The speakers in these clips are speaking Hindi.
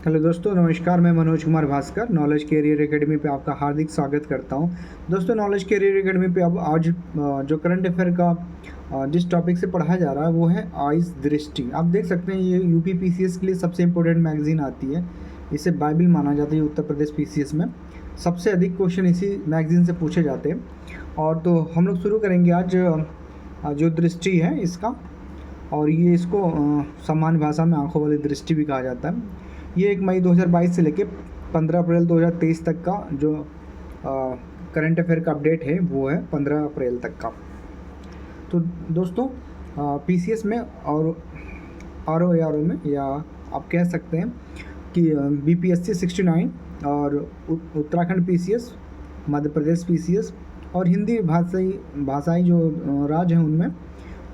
हेलो दोस्तों, नमस्कार। मैं Manoj Kumar Bhaskar knowledge career academy पे आपका हार्दिक स्वागत करता हूं। दोस्तों, नॉलेज कैरियर एकेडमी पे अब आज जो करंट अफेयर का जिस टॉपिक से पढ़ाया जा रहा है वो है आइस दृष्टि। आप देख सकते हैं ये यूपी पीसीएस के लिए सबसे इम्पोर्टेंट मैगजीन आती है। इसे बाइबल माना जाता है उत्तर प्रदेश पीसीएस में। सबसे अधिक क्वेश्चन इसी मैगजीन से पूछे जाते हैं। और तो हम लोग शुरू करेंगे आज जो दृष्टि है इसका, और ये इसको सामान्य भाषा में आंखों वाली दृष्टि भी कहा जाता है। ये 1 मई 2022 से लेके 15 अप्रैल 2023 तक का जो करंट अफेयर का अपडेट है वो है 15 अप्रैल तक का। तो दोस्तों, पीसीएस में और आरओ में, या आप कह सकते हैं कि बीपीएससी 69 और उत्तराखंड पीसीएस, मध्य प्रदेश पीसीएस और हिंदी भाषाई जो राज्य हैं उनमें,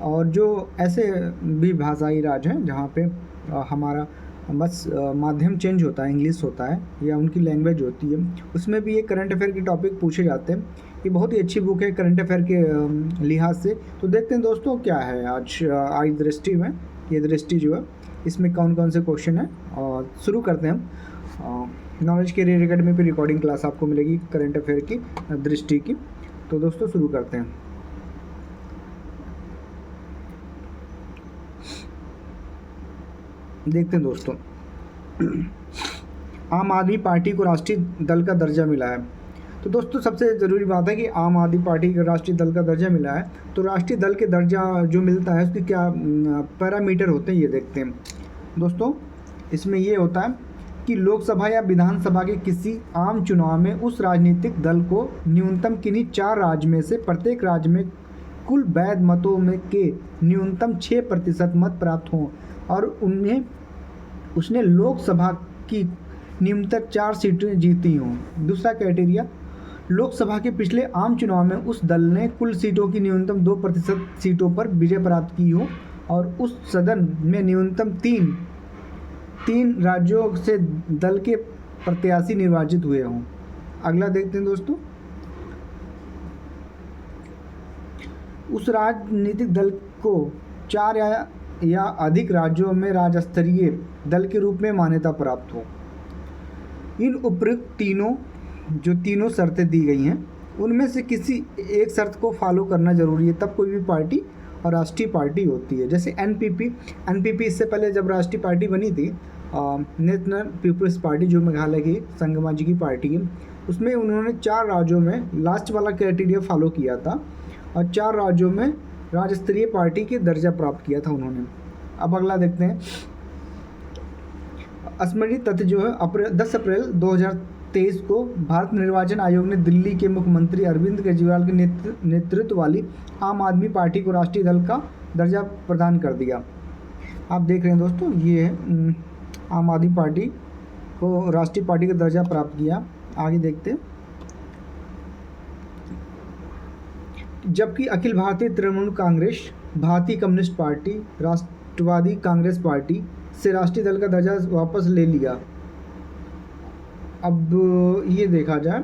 और जो ऐसे भी भाषाई राज्य हैं जहाँ पे हमारा बस माध्यम चेंज होता है, इंग्लिश होता है या उनकी लैंग्वेज होती है, उसमें भी ये करंट अफेयर के टॉपिक पूछे जाते हैं। ये बहुत ही अच्छी बुक है करंट अफेयर के लिहाज से। तो देखते हैं दोस्तों क्या है आज दृष्टि में। ये दृष्टि जो है इसमें कौन कौन से क्वेश्चन है, और शुरू करते हैं हम। नॉलेज कैरियर एकेडमी पे रिकॉर्डिंग क्लास आपको मिलेगी करंट अफेयर की दृष्टि की। तो दोस्तों शुरू करते हैं। देखते हैं दोस्तों, आम आदमी पार्टी को राष्ट्रीय दल का दर्जा मिला है। तो दोस्तों सबसे ज़रूरी बात है कि आम आदमी पार्टी को राष्ट्रीय दल का दर्जा मिला है। तो राष्ट्रीय दल के दर्जा जो मिलता है उसके क्या पैरामीटर होते हैं ये देखते हैं दोस्तों। इसमें ये होता है कि लोकसभा या विधानसभा के किसी आम चुनाव में उस राजनीतिक दल को न्यूनतम किन्हीं 4 राज्य में से प्रत्येक राज्य में कुल वैध मतों में के न्यूनतम 6% मत प्राप्त हों और उसने लोकसभा की न्यूनतम 4 सीटें जीती हों। दूसरा क्राइटेरिया, लोकसभा के पिछले आम चुनाव में उस दल ने कुल सीटों की न्यूनतम 2% सीटों पर विजय प्राप्त की हो और उस सदन में न्यूनतम तीन राज्यों से दल के प्रत्याशी निर्वाचित हुए हों। अगला देखते हैं दोस्तों, उस राजनीतिक दल को 4 या अधिक राज्यों में राज्य स्तरीय दल के रूप में मान्यता प्राप्त हो। इन उपयुक्त तीनों शर्तें दी गई हैं, उनमें से किसी एक शर्त को फॉलो करना जरूरी है, तब कोई भी पार्टी और राष्ट्रीय पार्टी होती है। जैसे एनपीपी इससे पहले जब राष्ट्रीय पार्टी बनी थी, नेशनल पीपल्स पार्टी जो मेघालय की संगमा जी की पार्टी है, उसमें उन्होंने 4 राज्यों में लास्ट वाला क्राइटेरिया फॉलो किया था और 4 राज्यों में राज्य स्तरीय पार्टी के दर्जा प्राप्त किया था उन्होंने। अब अगला देखते हैं, स्मरणीय तथ्य जो है 10 अप्रैल 2023 को भारत निर्वाचन आयोग ने दिल्ली के मुख्यमंत्री अरविंद केजरीवाल के नेतृत्व वाली आम आदमी पार्टी को राष्ट्रीय दल का दर्जा प्रदान कर दिया। आप देख रहे हैं दोस्तों, ये है आम आदमी पार्टी को राष्ट्रीय पार्टी का दर्जा प्राप्त किया। आगे देखते हैं, जबकि अखिल भारतीय तृणमूल कांग्रेस, भारतीय कम्युनिस्ट पार्टी, राष्ट्रवादी कांग्रेस पार्टी से राष्ट्रीय दल का दर्जा वापस ले लिया। अब ये देखा जाए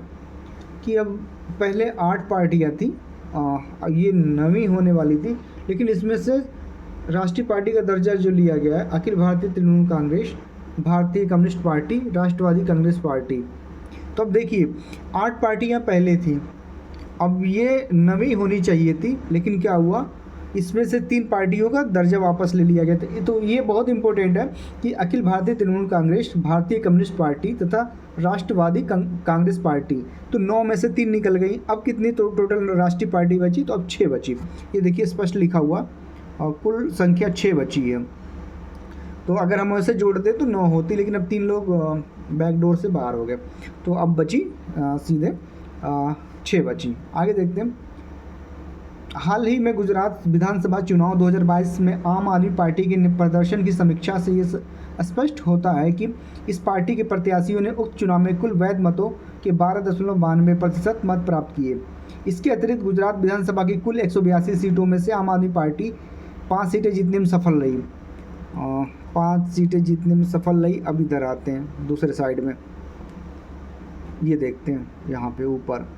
कि अब पहले 8 पार्टियां थी, ये 9वीं होने वाली थी, लेकिन इसमें से राष्ट्रीय पार्टी का दर्जा जो लिया गया है अखिल भारतीय तृणमूल कांग्रेस, भारतीय कम्युनिस्ट पार्टी, राष्ट्रवादी कांग्रेस पार्टी। तो अब देखिए 8 पार्टियां पहले थी, अब ये 9वीं होनी चाहिए थी, लेकिन क्या हुआ, इसमें से 3 पार्टियों का दर्जा वापस ले लिया गया था। तो ये बहुत इंपॉर्टेंट है कि अखिल भारतीय तृणमूल कांग्रेस, भारतीय कम्युनिस्ट पार्टी तथा राष्ट्रवादी कांग्रेस पार्टी, तो 9 में से 3 निकल गई। अब कितनी तो टोटल राष्ट्रीय पार्टी बची, तो अब 6 बची। ये देखिए स्पष्ट लिखा हुआ, और कुल संख्या 6 बची है। तो अगर हम ऐसे जोड़ दें तो 9 होती, लेकिन अब 3 लोग बैकडोर से बाहर हो गए, तो अब बची सीधे 6 बची। आगे देखते हैं, हाल ही में गुजरात विधानसभा चुनाव 2022 में आम आदमी पार्टी के प्रदर्शन की समीक्षा से ये स्पष्ट होता है कि इस पार्टी के प्रत्याशियों ने उक्त चुनाव में कुल वैध मतों के 12.92% मत प्राप्त किए। इसके अतिरिक्त गुजरात विधानसभा की कुल 182 सीटों में से आम आदमी पार्टी 5 सीटें जीतने में सफल रही। 5 सीटें जीतने में सफल रही। अब इधर आते हैं दूसरे साइड में, ये देखते हैं यहाँ पे ऊपर,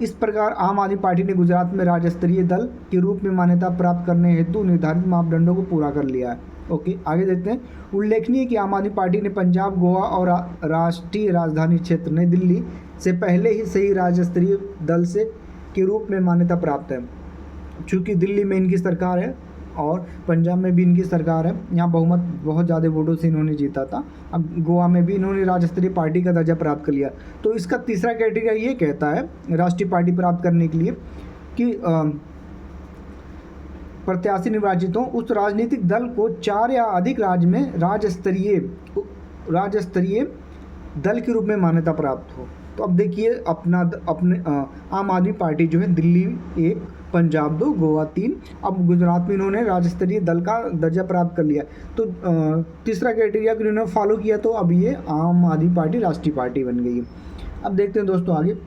इस प्रकार आम आदमी पार्टी ने गुजरात में राज्य स्तरीय दल के रूप में मान्यता प्राप्त करने हेतु निर्धारित मापदंडों को पूरा कर लिया है। ओके, आगे देखते हैं। उल्लेखनीय कि आम आदमी पार्टी ने पंजाब, गोवा और राष्ट्रीय राजधानी क्षेत्र नई दिल्ली से पहले ही सही राज्य स्तरीय दल से के रूप में मान्यता प्राप्त है। चूँकि दिल्ली में इनकी सरकार है और पंजाब में भी इनकी सरकार है, यहाँ बहुमत बहुत ज़्यादा वोटों से इन्होंने जीता था। अब गोवा में भी इन्होंने राज्य स्तरीय पार्टी का दर्जा प्राप्त कर लिया। तो इसका तीसरा क्राइटेरिया ये कहता है राष्ट्रीय पार्टी प्राप्त करने के लिए कि प्रत्याशी निर्वाचित हों, उस राजनीतिक दल को 4 या अधिक राज्य में राज्य स्तरीय दल के रूप में मान्यता प्राप्त हो। तो अब देखिए अपने आम आदमी पार्टी जो है दिल्ली 1, पंजाब 2, गोवा 3, अब गुजरात में इन्होंने राज्य स्तरीय दल का दर्जा प्राप्त कर लिया। तो तीसरा क्राइटेरिया को इन्होंने फॉलो किया, तो अब ये आम आदमी पार्टी राष्ट्रीय पार्टी बन गई है। अब देखते हैं दोस्तों आगे।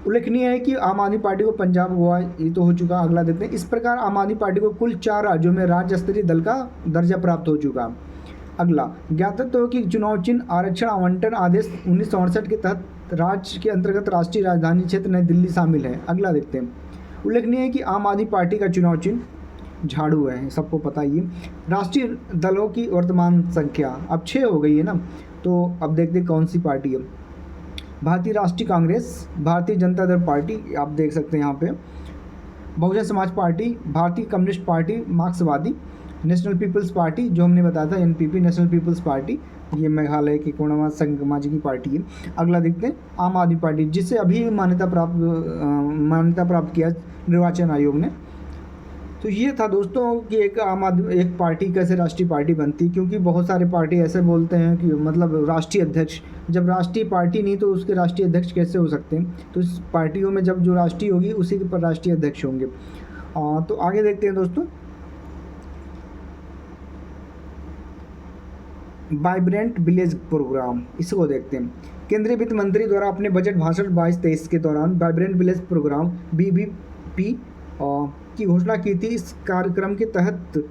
उल्लेखनीय है कि आम आदमी पार्टी को पंजाब, गोवा ये तो हो चुका। अगला देखते हैं। इस प्रकार आम आदमी पार्टी को कुल 4 राज्यों में राज्य स्तरीय दल का दर्जा प्राप्त हो चुका। अगला, ज्ञातव्य हो कि चुनाव चिन्ह आरक्षण आवंटन आदेश 1968 के तहत राज्य के अंतर्गत राष्ट्रीय राजधानी क्षेत्र नई दिल्ली शामिल है। अगला देखते हैं। उल्लेखनीय है कि आम आदमी पार्टी का चुनाव चिन्ह झाड़ू है, सबको पता ही है। राष्ट्रीय दलों की वर्तमान संख्या अब 6 हो गई है ना। तो अब देखते हैं कौन सी पार्टी है। भारतीय राष्ट्रीय कांग्रेस, भारतीय जनता दल पार्टी, आप देख सकते हैं यहाँ पे, बहुजन समाज पार्टी, भारतीय कम्युनिस्ट पार्टी, मार्क्सवादी, नेशनल पीपल्स पार्टी जो हमने बताया था एनपीपी, नेशनल पीपल्स पार्टी, ये मेघालय की कोणमा संगमाजी की पार्टी है। अगला देखते हैं आम आदमी पार्टी, जिसे अभी मान्यता प्राप्त किया निर्वाचन आयोग ने। तो ये था दोस्तों कि एक पार्टी कैसे राष्ट्रीय पार्टी बनती, क्योंकि बहुत सारे पार्टी ऐसे बोलते हैं कि मतलब राष्ट्रीय अध्यक्ष, जब राष्ट्रीय पार्टी नहीं तो उसके राष्ट्रीय अध्यक्ष कैसे हो सकते हैं। तो इस पार्टियों में जब जो राष्ट्रीय होगी उसी के पर राष्ट्रीय अध्यक्ष होंगे। तो आगे देखते हैं दोस्तों। वाइब्रेंट विलेज प्रोग्राम, इसको देखते हैं। केंद्रीय वित्त मंत्री द्वारा अपने बजट भाषण 22-23 के दौरान वाइब्रेंट विलेज प्रोग्राम BVP की घोषणा की थी। इस कार्यक्रम के तहत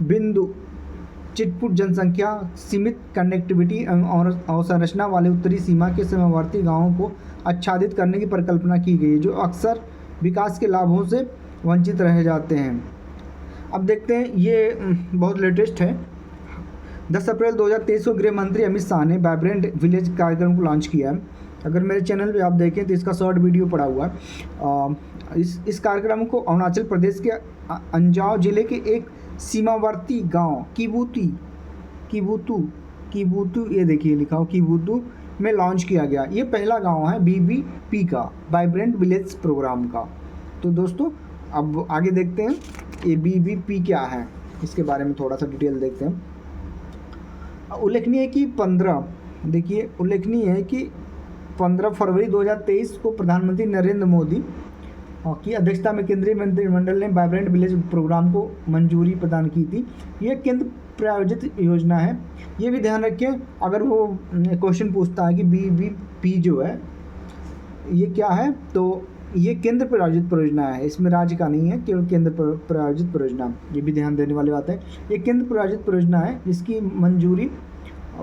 बिंदु चिटपुट जनसंख्या, सीमित कनेक्टिविटी और अवसंरचना वाले उत्तरी सीमा के सीमावर्ती गांवों को आच्छादित करने की परिकल्पना की गई है, जो अक्सर विकास के लाभों से वंचित रह जाते हैं। अब देखते हैं, ये बहुत लेटेस्ट है। 10 अप्रैल 2023 को गृह मंत्री अमित शाह ने वाइब्रेंट विलेज कार्यक्रम को लॉन्च किया है। अगर मेरे चैनल पे आप देखें तो इसका शॉर्ट वीडियो पड़ा हुआ है। इस कार्यक्रम को अरुणाचल प्रदेश के अंजाव जिले के एक सीमावर्ती गांव किबुतु, ये देखिए लिखा हो किबुतु में लॉन्च किया गया। ये पहला गांव है BVP का, वाइब्रेंट विलेज प्रोग्राम का। तो दोस्तों अब आगे देखते हैं ये BVP क्या है, इसके बारे में थोड़ा सा डिटेल देखते हैं। उल्लेखनीय है कि 15 फरवरी 2023 को प्रधानमंत्री नरेंद्र मोदी की अध्यक्षता में केंद्रीय मंत्रिमंडल ने वाइब्रेंट विलेज प्रोग्राम को मंजूरी प्रदान की थी। ये केंद्र प्रायोजित योजना है। ये भी ध्यान रखें, अगर वो क्वेश्चन पूछता है कि BVP जो है ये क्या है, तो ये केंद्र प्रायोजित परियोजना है, इसमें राज्य का नहीं है, केवल केंद्र प्रायोजित परियोजना। ये भी ध्यान देने वाली बात है। ये केंद्र प्रायोजित परियोजना है जिसकी मंजूरी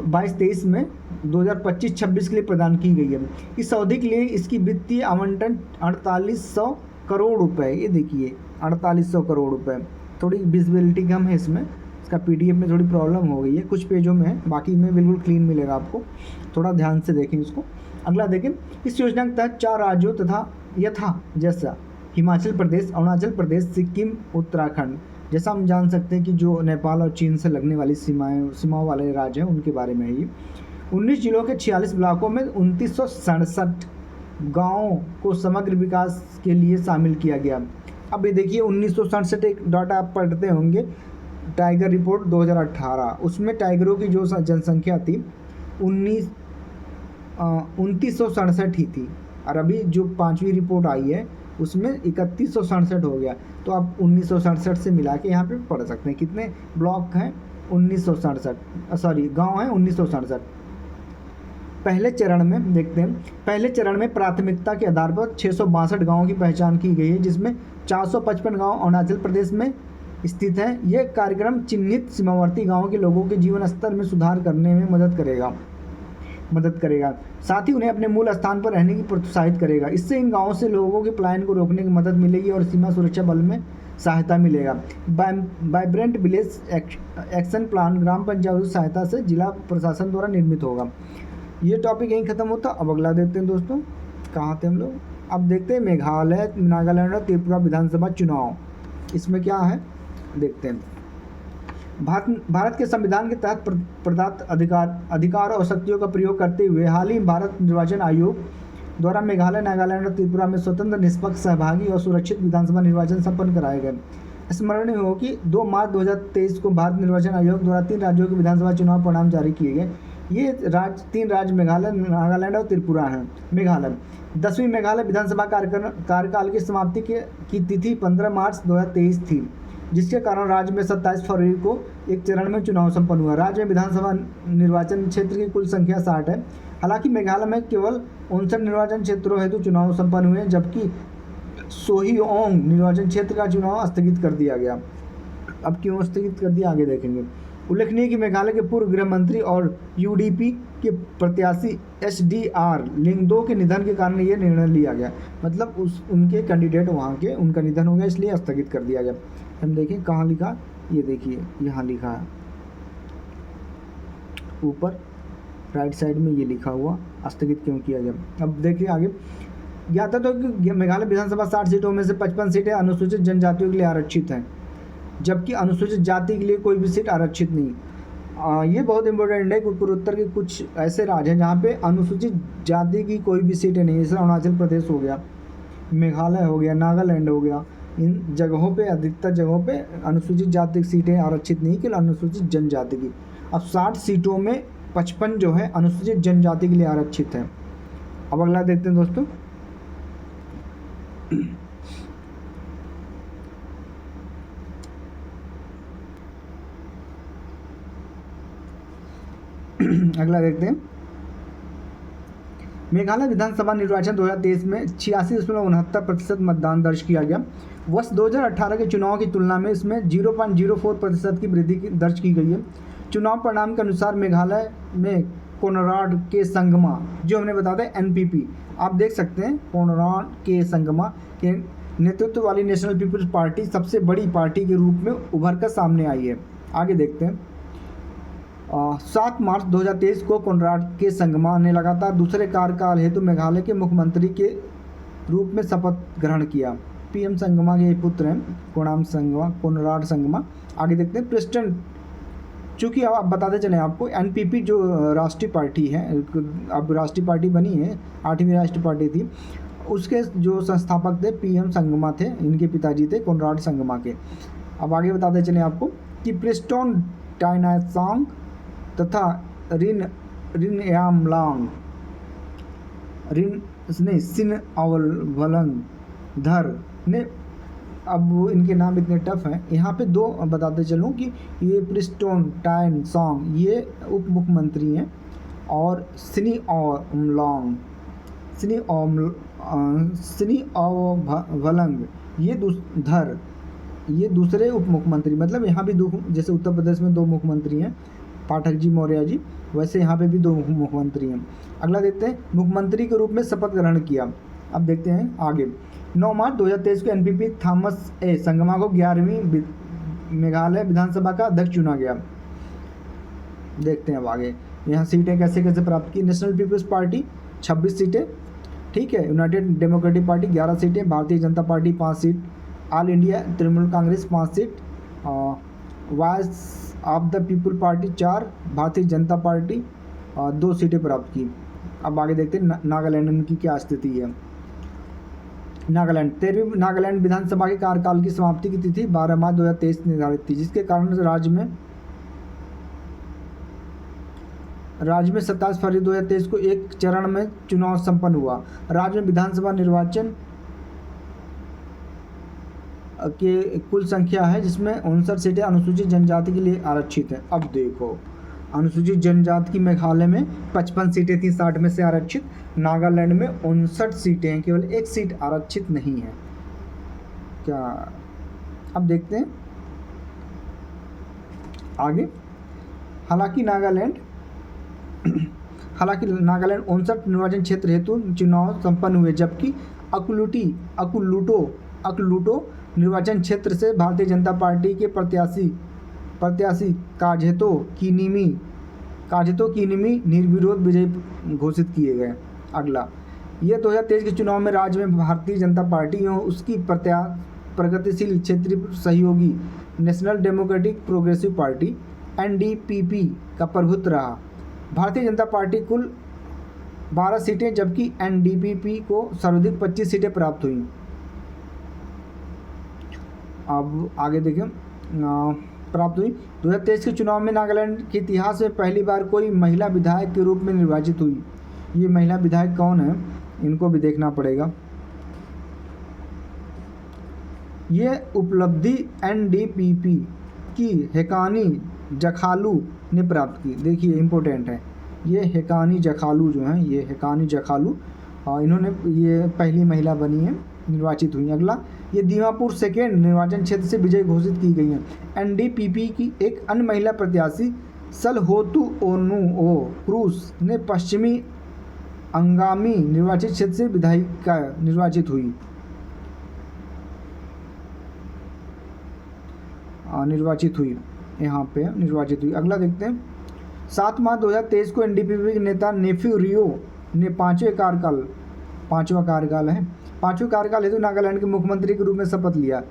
22-23 में 2025-26 के लिए प्रदान की गई है। इस अवधि के लिए इसकी वित्तीय आवंटन 4800 करोड़ रुपए। ये देखिए 4800 करोड़ रुपए। थोड़ी विजिबिलिटी कम है इसमें, इसका PDF में थोड़ी प्रॉब्लम हो गई है, कुछ पेजों में है, बाकी में बिल्कुल क्लीन मिलेगा आपको, थोड़ा ध्यान से देखें इसको। अगला देखें, इस योजना के तहत 4 राज्यों तथा जैसा हिमाचल प्रदेश, अरुणाचल प्रदेश, सिक्किम, उत्तराखंड, जैसा हम जान सकते हैं कि जो नेपाल और चीन से लगने वाली सीमाओं वाले राज्य हैं उनके बारे में ही 19 जिलों के 46 ब्लॉकों में 2967 गाँवों को समग्र विकास के लिए शामिल किया गया। अब ये देखिए 1967 एक डाटा आप पढ़ते होंगे, टाइगर रिपोर्ट 2018, उसमें टाइगरों की जो जनसंख्या थी 2967 ही थी, और अभी जो 5वीं रिपोर्ट आई है उसमें 3167 हो गया। तो आप 1967 से मिला के यहाँ पे पढ़ सकते हैं कितने ब्लॉक हैं, 1967 गांव हैं 1967। पहले चरण में देखते हैं, पहले चरण में प्राथमिकता के आधार पर 662 गाँवों की पहचान की गई है, जिसमें 455 गाँव अरुणाचल प्रदेश में स्थित हैं। यह कार्यक्रम चिन्हित सीमावर्ती गाँवों के लोगों के जीवन स्तर में सुधार करने में मदद करेगा। मदद करेगा। साथ ही उन्हें अपने मूल स्थान पर रहने की प्रोत्साहित करेगा। इससे इन गाँवों से लोगों के पलायन को रोकने की मदद मिलेगी और सीमा सुरक्षा बल में सहायता मिलेगा। वाइब्रेंट विलेज एक्शन प्लान ग्राम पंचायत सहायता से जिला प्रशासन द्वारा निर्मित होगा। ये टॉपिक यहीं ख़त्म होता। अब अगला देखते हैं दोस्तों, कहाँ थे हम लोग। अब देखते हैं मेघालय, नागालैंड और त्रिपुरा विधानसभा चुनाव। इसमें क्या है देखते हैं। भारत के संविधान के तहत प्रदत्त अधिकार और शक्तियों का प्रयोग करते हुए हाल ही भारत निर्वाचन आयोग द्वारा मेघालय, नागालैंड और त्रिपुरा में स्वतंत्र, निष्पक्ष, सहभागी और सुरक्षित विधानसभा निर्वाचन संपन्न कराए गए। स्मरणीय हो कि 2 मार्च 2023 को भारत निर्वाचन आयोग द्वारा 3 राज्यों के विधानसभा चुनाव परिणाम जारी किए गए। ये 3 राज्य मेघालय, नागालैंड और त्रिपुरा हैं। मेघालय 10वीं मेघालय विधानसभा कार्यकाल की समाप्ति की तिथि 15 मार्च 2023 थी, जिसके कारण राज्य में 27 फरवरी को एक चरण में चुनाव संपन्न हुआ। राज्य में विधानसभा निर्वाचन क्षेत्र की कुल संख्या 60 है। हालांकि मेघालय में केवल 59 निर्वाचन क्षेत्रों हेतु चुनाव संपन्न हुए, जबकि सोहिओंग निर्वाचन क्षेत्र का चुनाव स्थगित कर दिया गया। अब क्यों स्थगित कर दिया, आगे देखेंगे। उल्लेखनीय कि मेघालय के पूर्व गृह मंत्री और यूडीपी के प्रत्याशी एसडीआर लिंगदो के निधन के कारण ये निर्णय लिया गया। मतलब उनके कैंडिडेट वहाँ के, उनका निधन हो गया, इसलिए स्थगित कर दिया गया। हम देखें कहाँ लिखा, ये देखिए यहाँ लिखा है ऊपर राइट साइड में, ये लिखा हुआ स्थगित क्यों किया गया। अब देखिए आगे। ज्ञात तो कि मेघालय विधानसभा 60 सीटों में से 55 सीटें अनुसूचित जनजातियों के लिए आरक्षित हैं, जबकि अनुसूचित जाति के लिए कोई भी सीट आरक्षित नहीं। ये बहुत इंपॉर्टेंट है क्योंकि पूर्वोत्तर के कुछ ऐसे राज्य हैं जहाँ पे अनुसूचित जाति की कोई भी सीटें नहीं। जैसे अरुणाचल प्रदेश हो गया, मेघालय हो गया, नागालैंड हो गया, इन जगहों पे अधिकतर जगहों पे अनुसूचित जाति की सीटें आरक्षित नहीं, केवल अनुसूचित जनजाति की। अब 60 सीटों में 55 जो है अनुसूचित जनजाति के लिए आरक्षित है। अब अगला देखते हैं दोस्तों। अगला देखते हैं। मेघालय विधानसभा निर्वाचन 2023 में 86.69% मतदान दर्ज किया गया। वर्ष 2018 के चुनाव की तुलना में इसमें 0.04% की वृद्धि दर्ज की गई है। चुनाव परिणाम के अनुसार मेघालय में कोनराड के संगमा, जो हमने बता दें एनपीपी, आप देख सकते हैं कोनराड के संगमा के नेतृत्व वाली नेशनल पीपल्स पार्टी सबसे बड़ी पार्टी के रूप में उभर कर सामने आई है। आगे देखते हैं। 7 मार्च 2023 को कोनराड के संगमा ने लगातार दूसरे कार्यकाल हेतु मेघालय के मुख्यमंत्री के रूप में शपथ ग्रहण किया। पीएम संगमा के पुत्र हैं कोनराड संगमा। आगे देखते हैं। प्रेसिडेंट, चूँकि अब बताते चलें आपको, एनपीपी जो राष्ट्रीय पार्टी है, अब राष्ट्रीय पार्टी बनी है, 8वीं राष्ट्रीय पार्टी थी, उसके जो संस्थापक थे पीएम संगमा थे, इनके पिताजी थे कोनराड संगमा के। अब आगे बताते चलें आपको कि प्रेस्टोन टाइनासांग तथा सिन अवलंग धर ने, अब इनके नाम इतने टफ हैं, यहाँ पे 2 बताते चलूँ कि ये प्रिस्टोन टाइन सॉन्ग ये उप मुख्यमंत्री हैं, और सिनी अवलंग ये दूसरे उप मुख्यमंत्री। मतलब यहाँ भी 2, जैसे उत्तर प्रदेश में 2 मुख्यमंत्री हैं, पाठक जी, मौर्य जी, वैसे यहाँ पे भी 2 मुख्यमंत्री हैं। अगला देखते हैं। मुख्यमंत्री के रूप में शपथ ग्रहण किया। अब देखते हैं आगे। 9 मार्च 2023 को एनपीपी थॉमस ए संगमा को 11वीं मेघालय विधानसभा का अध्यक्ष चुना गया। देखते हैं अब आगे यहाँ सीटें कैसे कैसे प्राप्त की। नेशनल पीपल्स पार्टी 26 सीटें, ठीक है। यूनाइटेड डेमोक्रेटिक पार्टी 11 सीटें, भारतीय Janata party 5 seat, all India Trinamool Congress 5 seat, voice of the people party 4, भारतीय जनता पार्टी 2 सीटें प्राप्त की। अब आगे देखते हैं नागालैंड की क्या स्थिति है। नागालैंड 13वीं नागालैंड विधानसभा के कार्यकाल की समाप्ति की तिथि 12 मार्च 2023 निर्धारित थी, जिसके कारण राज्य में 27 फरवरी 2023 को एक चरण में चुनाव संपन्न हुआ। राज्य में विधानसभा निर्वाचन के कुल संख्या है, जिसमें 59 सीटें अनुसूचित जनजाति के लिए आरक्षित है। अब देखो, अनुसूचित जनजाति की मेघालय में 55 सीटें थी 60 में से आरक्षित, नागालैंड में 59 सीटें हैं, केवल 1 सीट आरक्षित नहीं है। क्या, अब देखते हैं आगे। हालांकि नागालैंड हालांकि नागालैंड 59 निर्वाचन क्षेत्र हेतु चुनाव संपन्न हुए, जबकि अकलूटो निर्वाचन क्षेत्र से भारतीय जनता पार्टी के प्रत्याशी काजेतो कीनिमी निर्विरोध विजयी घोषित किए गए। अगला, यह 2023 के चुनाव में राज्य में भारतीय जनता पार्टी एवं उसकी प्रगतिशील क्षेत्रीय सहयोगी national democratic progressive party NDPP का प्रभुत्व रहा। भारतीय जनता पार्टी कुल 12 सीटें, जबकि NDPP को सर्वाधिक 25 सीटें प्राप्त हुई। अब आगे देखें, प्राप्त हुई 2023 के चुनाव में नागालैंड के इतिहास में पहली बार कोई महिला विधायक के रूप में निर्वाचित हुई। ये महिला विधायक कौन है, इनको भी देखना पड़ेगा। ये उपलब्धि NDPP की हेकानी जखालू ने प्राप्त की। देखिए इम्पोर्टेंट है, ये हेकानी जखालू जो हैं, ये हेकानी जखालू इन्होंने ये पहली महिला बनी है, निर्वाचित हुई। अगला, ये दीमापुर सेकेंड निर्वाचन क्षेत्र से विजय घोषित की गई हैं। NDPP की एक अन्य महिला प्रत्याशी सलहोतु ओनुओ क्रूस ने पश्चिमी अंगामी निर्वाचित क्षेत्र से विधायिका निर्वाचित हुई। यहाँ पे निर्वाचित हुई। अगला देखते हैं, 7 मार्च 2023 को NDPP के नेता नेफ्यू रियो ने पाँचवा कार्यकाल हेतु नागालैंड के मुख्यमंत्री के रूप में शपथ लिया।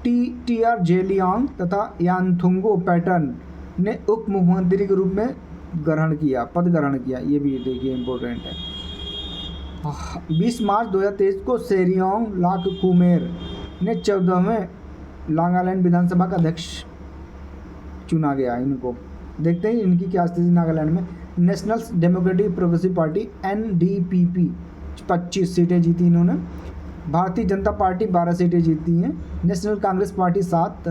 TR जेलियांग तथा यानथुंगो पैटर्न ने उप मुख्यमंत्री के रूप में पद ग्रहण किया। ये भी देखिए इम्पोर्टेंट है। 20 मार्च 2023 को सेरियांग लाककुमेर ने 14वें नागालैंड विधानसभा का अध्यक्ष चुना गया। इनको देखते हैं इनकी क्या स्थिति नागालैंड में। National democratic progressive party NDPP 25 सीटें जीती इन्होंने। भारतीय जनता पार्टी 12 सीटें जीती हैं। National Congress party 7,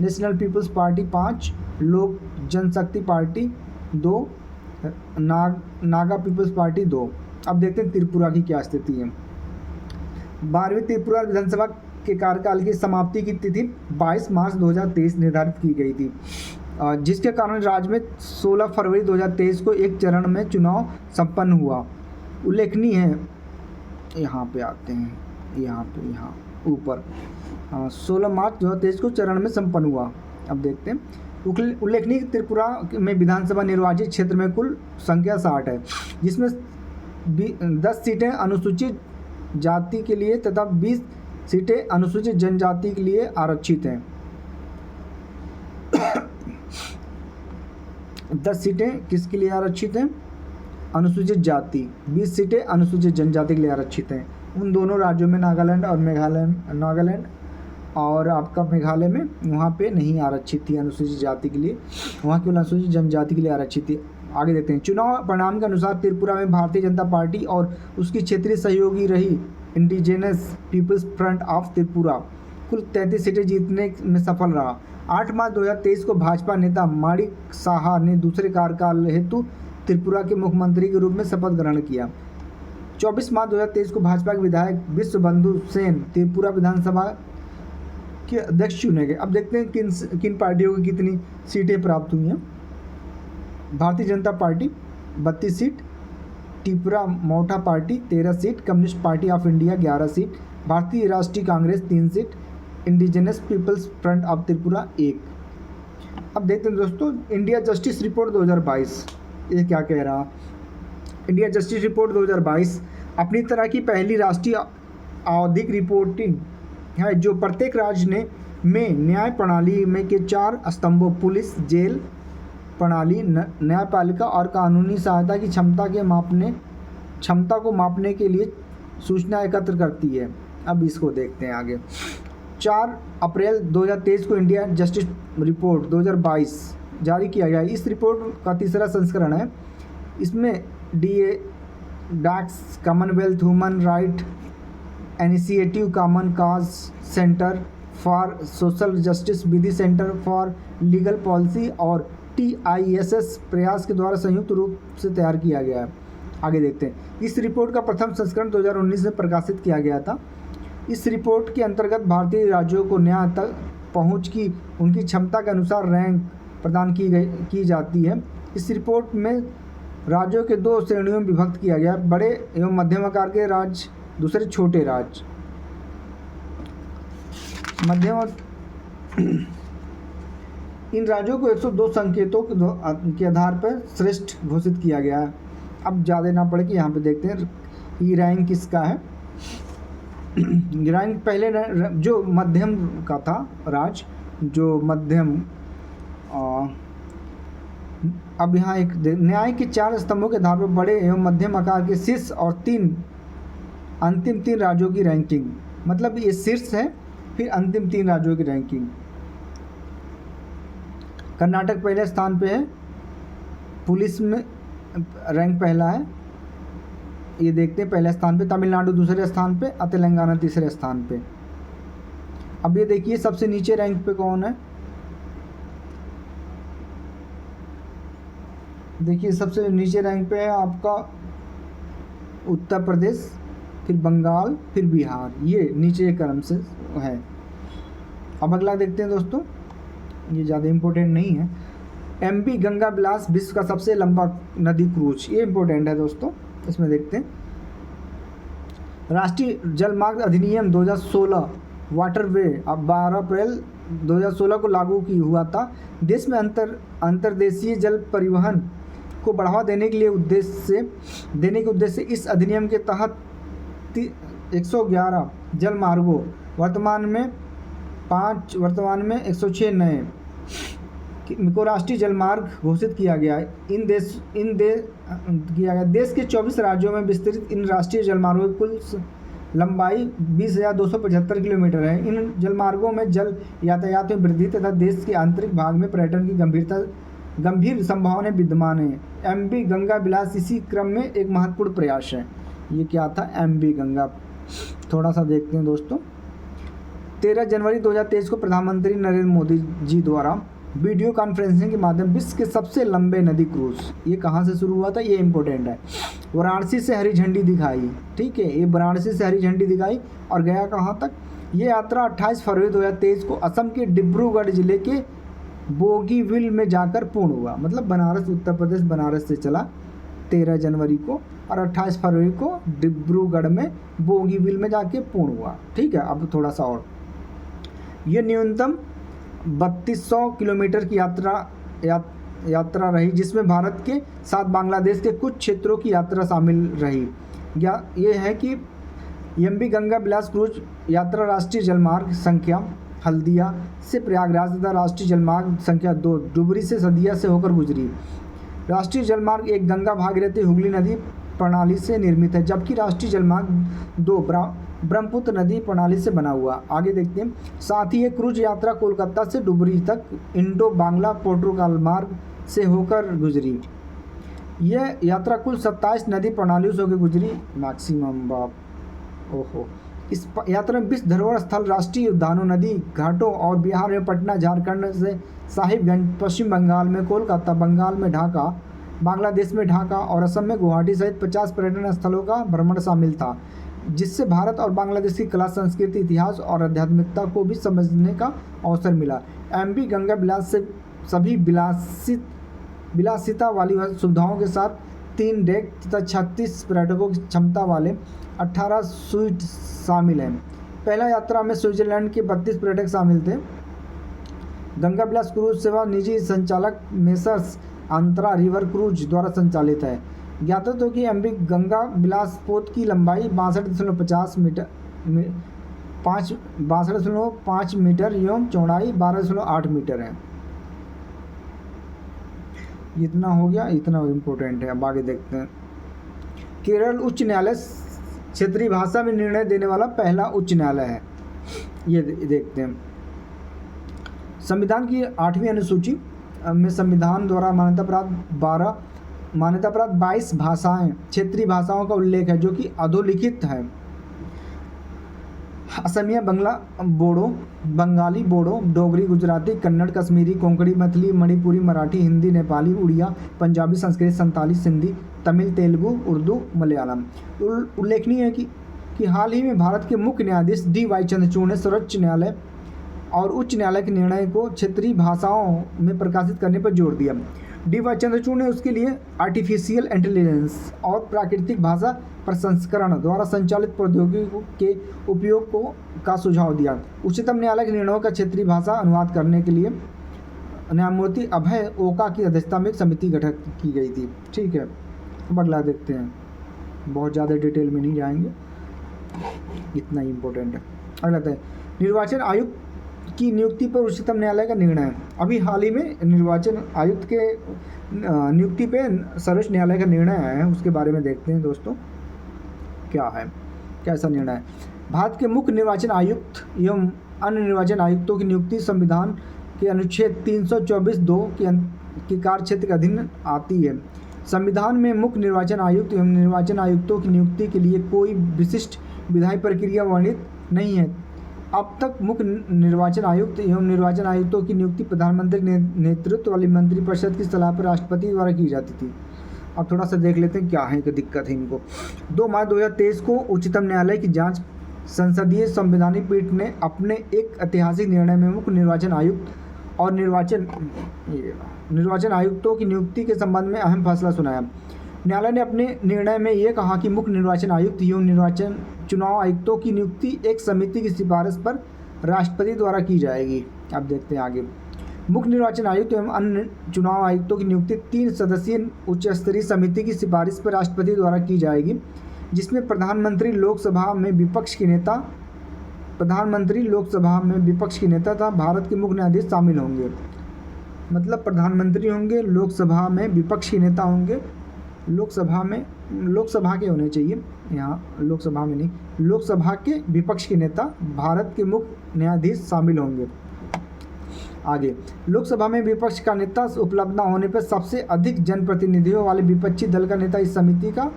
national people's party 5, Lok Janshakti party 2, Naga people's party 2। अब देखते हैं त्रिपुरा की क्या स्थिति है। 12वीं त्रिपुरा विधानसभा के कार्यकाल की समाप्ति की तिथि 22 मार्च 2023 निर्धारित की गई थी, जिसके कारण राज्य में 16 फरवरी 2023 को एक चरण में चुनाव संपन्न हुआ। उल्लेखनीय है, यहाँ पे आते हैं, यहाँ ऊपर 16 मार्च 2023 को चरण में संपन्न हुआ। अब देखते हैं, उल्लेखनीय त्रिपुरा में विधानसभा निर्वाचित क्षेत्र में कुल संख्या 60 है, जिसमें 10 सीटें अनुसूचित जाति के लिए तथा 20 सीटें अनुसूचित जनजाति के लिए आरक्षित हैं। 10 सीटें किसके लिए आरक्षित हैं? अनुसूचित जाति। 20 सीटें अनुसूचित जनजाति के लिए आरक्षित हैं। उन दोनों राज्यों में नागालैंड और आपका मेघालय में वहाँ पे नहीं आरक्षित थी अनुसूचित जाति के लिए, वहाँ केवल अनुसूचित जनजाति के लिए आरक्षित थी। आगे देखते हैं, चुनाव परिणाम के अनुसार त्रिपुरा में भारतीय जनता पार्टी और उसकी क्षेत्रीय सहयोगी रही indigenous peoples front of Tripura कुल 33 सीटें जीतने में सफल रहा। 8 मार्च 2023 को भाजपा नेता माणिक साहा ने दूसरे कार्यकाल हेतु त्रिपुरा के मुख्यमंत्री के रूप में शपथ ग्रहण किया। 24 मार्च 2023 को भाजपा के विधायक विश्वबंधु सेन त्रिपुरा विधानसभा के अध्यक्ष चुने गए। अब देखते हैं किन पार्टियों को कितनी सीटें प्राप्त हुई हैं। Bharatiya Janata party 32 seat, Tripura Motha party 13 seat, communist party of India 11 seat, Bharatiya Rashtriya Congress 3 seat, indigenous peoples front of Tripura 1। अब देखते हैं दोस्तों, इंडिया जस्टिस रिपोर्ट 2022 ये क्या कह रहा। इंडिया जस्टिस रिपोर्ट 2022 अपनी तरह की पहली राष्ट्रीय आवधिक रिपोर्टिंग है, जो प्रत्येक राज्य में न्याय प्रणाली में के 4 स्तंभों पुलिस, जेल प्रणाली, न्यायपालिका और कानूनी सहायता की क्षमता को मापने के लिए सूचना एकत्र करती है। अब इसको देखते हैं आगे। 4 अप्रैल 2023 को इंडिया जस्टिस रिपोर्ट 2022 जारी किया गया। इस रिपोर्ट का तीसरा संस्करण है। इसमें DACS Commonwealth human right initiative, common cause centre for social justice, Vidhi centre for legal policy और TISS प्रयास के द्वारा संयुक्त रूप से तैयार किया गया है। आगे देखते हैं, इस रिपोर्ट का प्रथम संस्करण 2019 में प्रकाशित किया गया था। इस रिपोर्ट के अंतर्गत भारतीय राज्यों को न्याय तक पहुंच की उनकी क्षमता के अनुसार रैंक प्रदान की जाती है। इस रिपोर्ट में राज्यों के दो श्रेणियों में विभक्त किया गया, बड़े एवं मध्यम आकार के राज्य, दूसरे छोटे राज्य। मध्यम इन राज्यों को 102 संकेतों के आधार पर श्रेष्ठ घोषित किया गया है। अब ज़्यादा ना पड़े कि यहाँ पे देखते हैं ये रैंक किसका है। रैंक पहले जो मध्यम का था राज्य, जो मध्यम, अब यहाँ एक न्याय के 4 स्तंभों के आधार पर बड़े एवं मध्यम आकार के शीर्ष और अंतिम 3 राज्यों की रैंकिंग, मतलब ये शीर्ष है, फिर अंतिम 3 राज्यों की रैंकिंग। कर्नाटक पहले स्थान पे है, पुलिस में रैंक पहला है, ये देखते हैं पहले स्थान पे, तमिलनाडु दूसरे स्थान पे और तेलंगाना तीसरे स्थान पे। अब ये देखिए सबसे नीचे रैंक पे कौन है, देखिए सबसे नीचे रैंक पे है आपका उत्तर प्रदेश, फिर बंगाल, फिर बिहार, ये नीचे क्रम से है। अब अगला देखते हैं दोस्तों, ये ज़्यादा इम्पोर्टेंट नहीं है। एमवी गंगा बिलास विश्व का सबसे लंबा नदी क्रूज, ये इम्पोर्टेंट है दोस्तों, इसमें देखते हैं। राष्ट्रीय जलमार्ग अधिनियम 2016 वाटरवे अब 12 अप्रैल 2016 को लागू की हुआ था। देश में अंतर्देशीय जल परिवहन को बढ़ावा देने के उद्देश्य से इस अधिनियम के तहत 111 जल मार्गों, वर्तमान में 106 नए को राष्ट्रीय जलमार्ग घोषित किया गया है। देश के 24 राज्यों में विस्तृत इन राष्ट्रीय जलमार्गों की कुल लंबाई 20,275 किलोमीटर है। इन जलमार्गों में जल यातायात में वृद्धि तथा देश के आंतरिक भाग में पर्यटन की गंभीर संभावनाएं विद्यमान है। एमवी गंगा बिलास इसी क्रम में एक महत्वपूर्ण प्रयास है। ये क्या था, एमवी गंगा, थोड़ा सा देखते हैं दोस्तों। 13 जनवरी 2023 को प्रधानमंत्री नरेंद्र मोदी जी द्वारा वीडियो कॉन्फ्रेंसिंग के माध्यम विश्व के सबसे लंबे नदी क्रूज, ये कहाँ से शुरू हुआ था, ये इम्पोर्टेंट है। वाराणसी से हरी झंडी दिखाई, ठीक है, ये वाराणसी से हरी झंडी दिखाई और गया कहाँ तक। ये यात्रा 28 फरवरी 2023 को असम के डिब्रूगढ़ जिले के बोगीबिल में जाकर पूर्ण हुआ, मतलब बनारस, उत्तर प्रदेश बनारस से चला 13 जनवरी को और 28 फरवरी को डिब्रूगढ़ में बोगीबिल में जाके पूर्ण हुआ। ठीक है, अब थोड़ा सा और, ये न्यूनतम 3200 किलोमीटर की यात्रा रही, जिसमें भारत के साथ बांग्लादेश के कुछ क्षेत्रों की यात्रा शामिल रही। या ये है कि एमवी गंगा बिलास क्रूज यात्रा राष्ट्रीय जलमार्ग संख्या हल्दिया से प्रयागराज तथा राष्ट्रीय जलमार्ग संख्या 2 डुबरी से सदिया से होकर गुजरी। राष्ट्रीय जलमार्ग एक गंगा भागीरथी हुगली नदी प्रणाली से निर्मित है, जबकि राष्ट्रीय जलमार्ग 2 ब्रह्मपुत्र नदी प्रणाली से बना हुआ। आगे देखते हैं। साथ ही ये क्रूज यात्रा कोलकाता से डुबरी तक इंडो बांग्ला पोर्टुगाल मार्ग से होकर गुजरी। यह यात्रा कुल 27 नदी प्रणालियों से होकर गुजरी मैक्सिमम। बाप, ओहो। इस यात्रा में 20 धरोहर स्थल, राष्ट्रीय उद्यानों, नदी घाटों और बिहार में पटना, झारखंड से साहिबगंज, पश्चिम बंगाल में कोलकाता, बंगाल में ढाका, बांग्लादेश में ढाका और असम में गुवाहाटी सहित 50 पर्यटन स्थलों का भ्रमण शामिल था, जिससे भारत और बांग्लादेश की कला, संस्कृति, इतिहास और आध्यात्मिकता को भी समझने का अवसर मिला। एमवी गंगा बिलास से सभी विलासिता वाली सुविधाओं के साथ 3 डेक तथा 36 पर्यटकों की क्षमता वाले 18 स्वीट शामिल हैं। पहला यात्रा में स्विट्जरलैंड के 32 पर्यटक शामिल थे। गंगा बिलास क्रूज सेवा निजी संचालक मेसर्स आंतरा रिवर क्रूज द्वारा संचालित है। ज्ञात हो कि एमवी गंगा बिलास पोत की लंबाई 62.5 मीटर एवं चौड़ाई 12.8 मीटर है। इतना हो गया, इतना इम्पोर्टेंट है। अब आगे देखते हैं। केरल उच्च न्यायालय क्षेत्रीय भाषा में निर्णय देने वाला पहला उच्च न्यायालय है। ये देखते हैं। संविधान की 8वीं अनुसूची में संविधान द्वारा मान्यता प्राप्त 22 भाषाएं, क्षेत्रीय भाषाओं का उल्लेख है, जो कि अधोलिखित है। असमिया, बंगला, बोडो, बंगाली, बोडो, डोगरी, गुजराती, कन्नड़, कश्मीरी, कोंकणी, मैथिली, मणिपुरी, मराठी, हिंदी, नेपाली, उड़िया, पंजाबी, संस्कृत, संताली, सिंधी, तमिल, तेलुगु, उर्दू, मलयालम। उल्लेखनीय है कि हाल ही में भारत के मुख्य न्यायाधीश DY चंद्रचूड़ ने सर्वोच्च न्यायालय और उच्च न्यायालय के निर्णय को क्षेत्रीय भाषाओं में प्रकाशित करने पर जोर दिया। डी वाई चंद्रचूड़ ने उसके लिए आर्टिफिशियल इंटेलिजेंस और प्राकृतिक भाषा प्रसंस्करण द्वारा संचालित प्रौद्योगिकी के उपयोग का सुझाव दिया। उच्चतम न्यायालय के निर्णयों का क्षेत्रीय भाषा अनुवाद करने के लिए न्यायमूर्ति अभय ओका की अध्यक्षता में एक समिति गठित की गई थी। ठीक है, अब अगला देखते हैं, बहुत ज़्यादा डिटेल में नहीं जाएंगे, इतना ही इम्पोर्टेंट है। अगला है निर्वाचन आयुक्त की नियुक्ति पर उच्चतम न्यायालय का निर्णय। अभी हाल ही में निर्वाचन आयुक्त के नियुक्ति पे सर्वोच्च न्यायालय का निर्णय आया है, उसके बारे में देखते हैं दोस्तों क्या है, कैसा निर्णय है। भारत के मुख्य निर्वाचन आयुक्त एवं अन्य निर्वाचन आयुक्तों की नियुक्ति संविधान के अनुच्छेद 324(2) के कार्य क्षेत्र के अधीन आती है। संविधान में मुख्य निर्वाचन आयुक्त एवं निर्वाचन आयुक्तों की नियुक्ति के लिए कोई विशिष्ट विधायी प्रक्रिया वर्णित नहीं है। अब तक मुख्य निर्वाचन आयुक्त एवं निर्वाचन आयुक्तों की नियुक्ति प्रधानमंत्री के नेतृत्व वाली मंत्रिपरिषद की सलाह पर राष्ट्रपति द्वारा की जाती थी। अब थोड़ा सा देख लेते हैं क्या है कि दिक्कत है इनको। 2 मार्च 2023 को उच्चतम न्यायालय की जांच संसदीय संवैधानिक पीठ ने अपने एक ऐतिहासिक निर्णय में मुख्य निर्वाचन आयुक्त और निर्वाचन आयुक्तों की नियुक्ति के संबंध में अहम फैसला सुनाया। न्यायालय ने अपने निर्णय में ये कहा कि मुख्य निर्वाचन आयुक्त एवं निर्वाचन चुनाव आयुक्तों की नियुक्ति एक समिति की सिफारिश पर राष्ट्रपति द्वारा की जाएगी। अब देखते हैं आगे। मुख्य निर्वाचन आयुक्त एवं अन्य चुनाव आयुक्तों की नियुक्ति 3 सदस्यीय उच्च स्तरीय समिति की सिफारिश पर राष्ट्रपति द्वारा की जाएगी, जिसमें प्रधानमंत्री लोकसभा में विपक्ष के नेता तथा भारत के मुख्य न्यायाधीश शामिल होंगे। मतलब प्रधानमंत्री होंगे, लोकसभा में विपक्ष के नेता होंगे, लोकसभा के होने चाहिए, यहाँ लोकसभा में नहीं, लोकसभा के विपक्ष के नेता, भारत के मुख्य न्यायाधीश शामिल होंगे। आगे, लोकसभा में विपक्ष का नेता उपलब्ध न होने पर सबसे अधिक जनप्रतिनिधियों वाले विपक्षी दल का नेता इस समिति का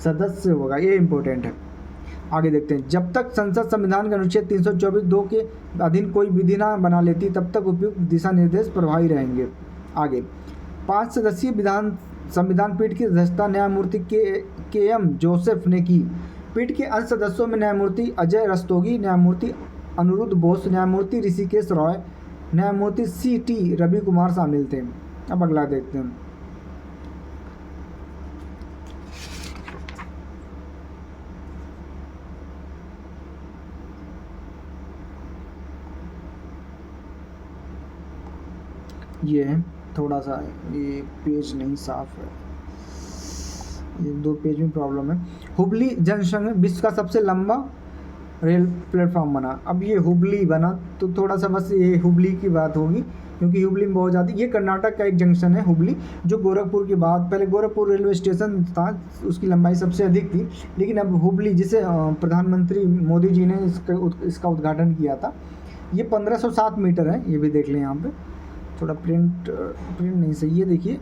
सदस्य होगा। ये इंपॉर्टेंट है। आगे देखते हैं। जब तक संसद संविधान के अनुच्छेद 324(2) के अधीन कोई विधि न बना लेती तब तक उपयुक्त दिशा निर्देश प्रभावी रहेंगे। आगे, 5 सदस्यीय संविधान पीठ की अध्यक्षता न्यायमूर्ति के एम जोसेफ ने की। पीठ के अन्य सदस्यों में न्यायमूर्ति अजय रस्तोगी, न्यायमूर्ति अनिरुद्ध बोस, न्यायमूर्ति ऋषिकेश रॉय, न्यायमूर्ति सी.टी. रवि कुमार शामिल थे। अब अगला देखते हैं। ये है, थोड़ा सा ये पेज नहीं साफ है, ये 2 पेज में प्रॉब्लम है। हुबली जंक्शन में विश्व का सबसे लंबा रेल प्लेटफॉर्म बना। अब ये हुबली बना तो थोड़ा सा बस ये हुबली की बात होगी, क्योंकि हुबली में बहुत ज़्यादा, ये कर्नाटक का एक जंक्शन है हुबली, जो गोरखपुर के बाद, पहले गोरखपुर रेलवे स्टेशन था, उसकी लंबाई सबसे अधिक थी, लेकिन अब हुबली, जिसे प्रधानमंत्री मोदी जी ने इसका उद्घाटन किया था, ये 1507 मीटर है। ये भी देख लें, यहाँ पे थोड़ा प्रिंट नहीं सही है, देखिए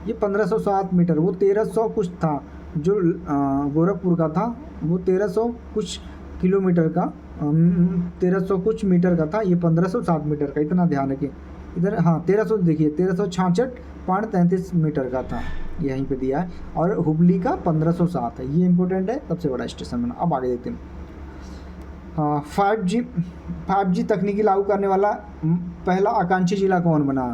ये 1507 मीटर, वो 1300 कुछ था जो गोरखपुर का था, वो 1300 कुछ किलोमीटर का, 1300 कुछ मीटर का था, ये 1507 मीटर का, इतना ध्यान रखिए इधर। हाँ 1300, देखिए 1366.33 मीटर का था, यहीं पे दिया है, और हुबली का 1507 है। ये इंपॉर्टेंट है, सबसे बड़ा स्टेशन बना। अब आगे देखते हैं। 5G तकनीकी लागू करने वाला पहला आकांक्षी जिला कौन बना?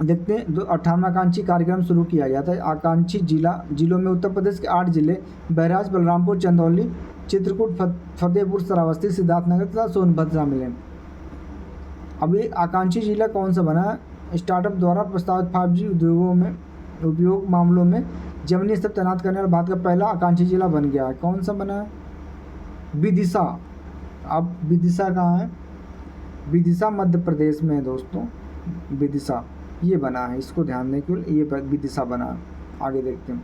देखते हैं। 58वां आकांक्षी कार्यक्रम शुरू किया गया था। आकांक्षी जिलों में उत्तर प्रदेश के 8 जिले बहराइच, बलरामपुर, चंदौली, चित्रकूट, फतेहपुर, श्रावस्ती, सिद्धार्थनगर तथा सोनभद्र शामिल हैं। अभी आकांक्षी जिला कौन सा बना? स्टार्टअप द्वारा प्रस्तावित 5G उपयोग मामलों में जमीनी स्तर तैनात करने वाला भारत का पहला आकांक्षी जिला बन गया है। कौन सा बना है? विदिशा। अब विदिशा कहाँ है? विदिशा मध्य प्रदेश में है दोस्तों, विदिशा ये बना है, इसको ध्यान दें, केवल ये विदिशा बना है। आगे देखते हैं।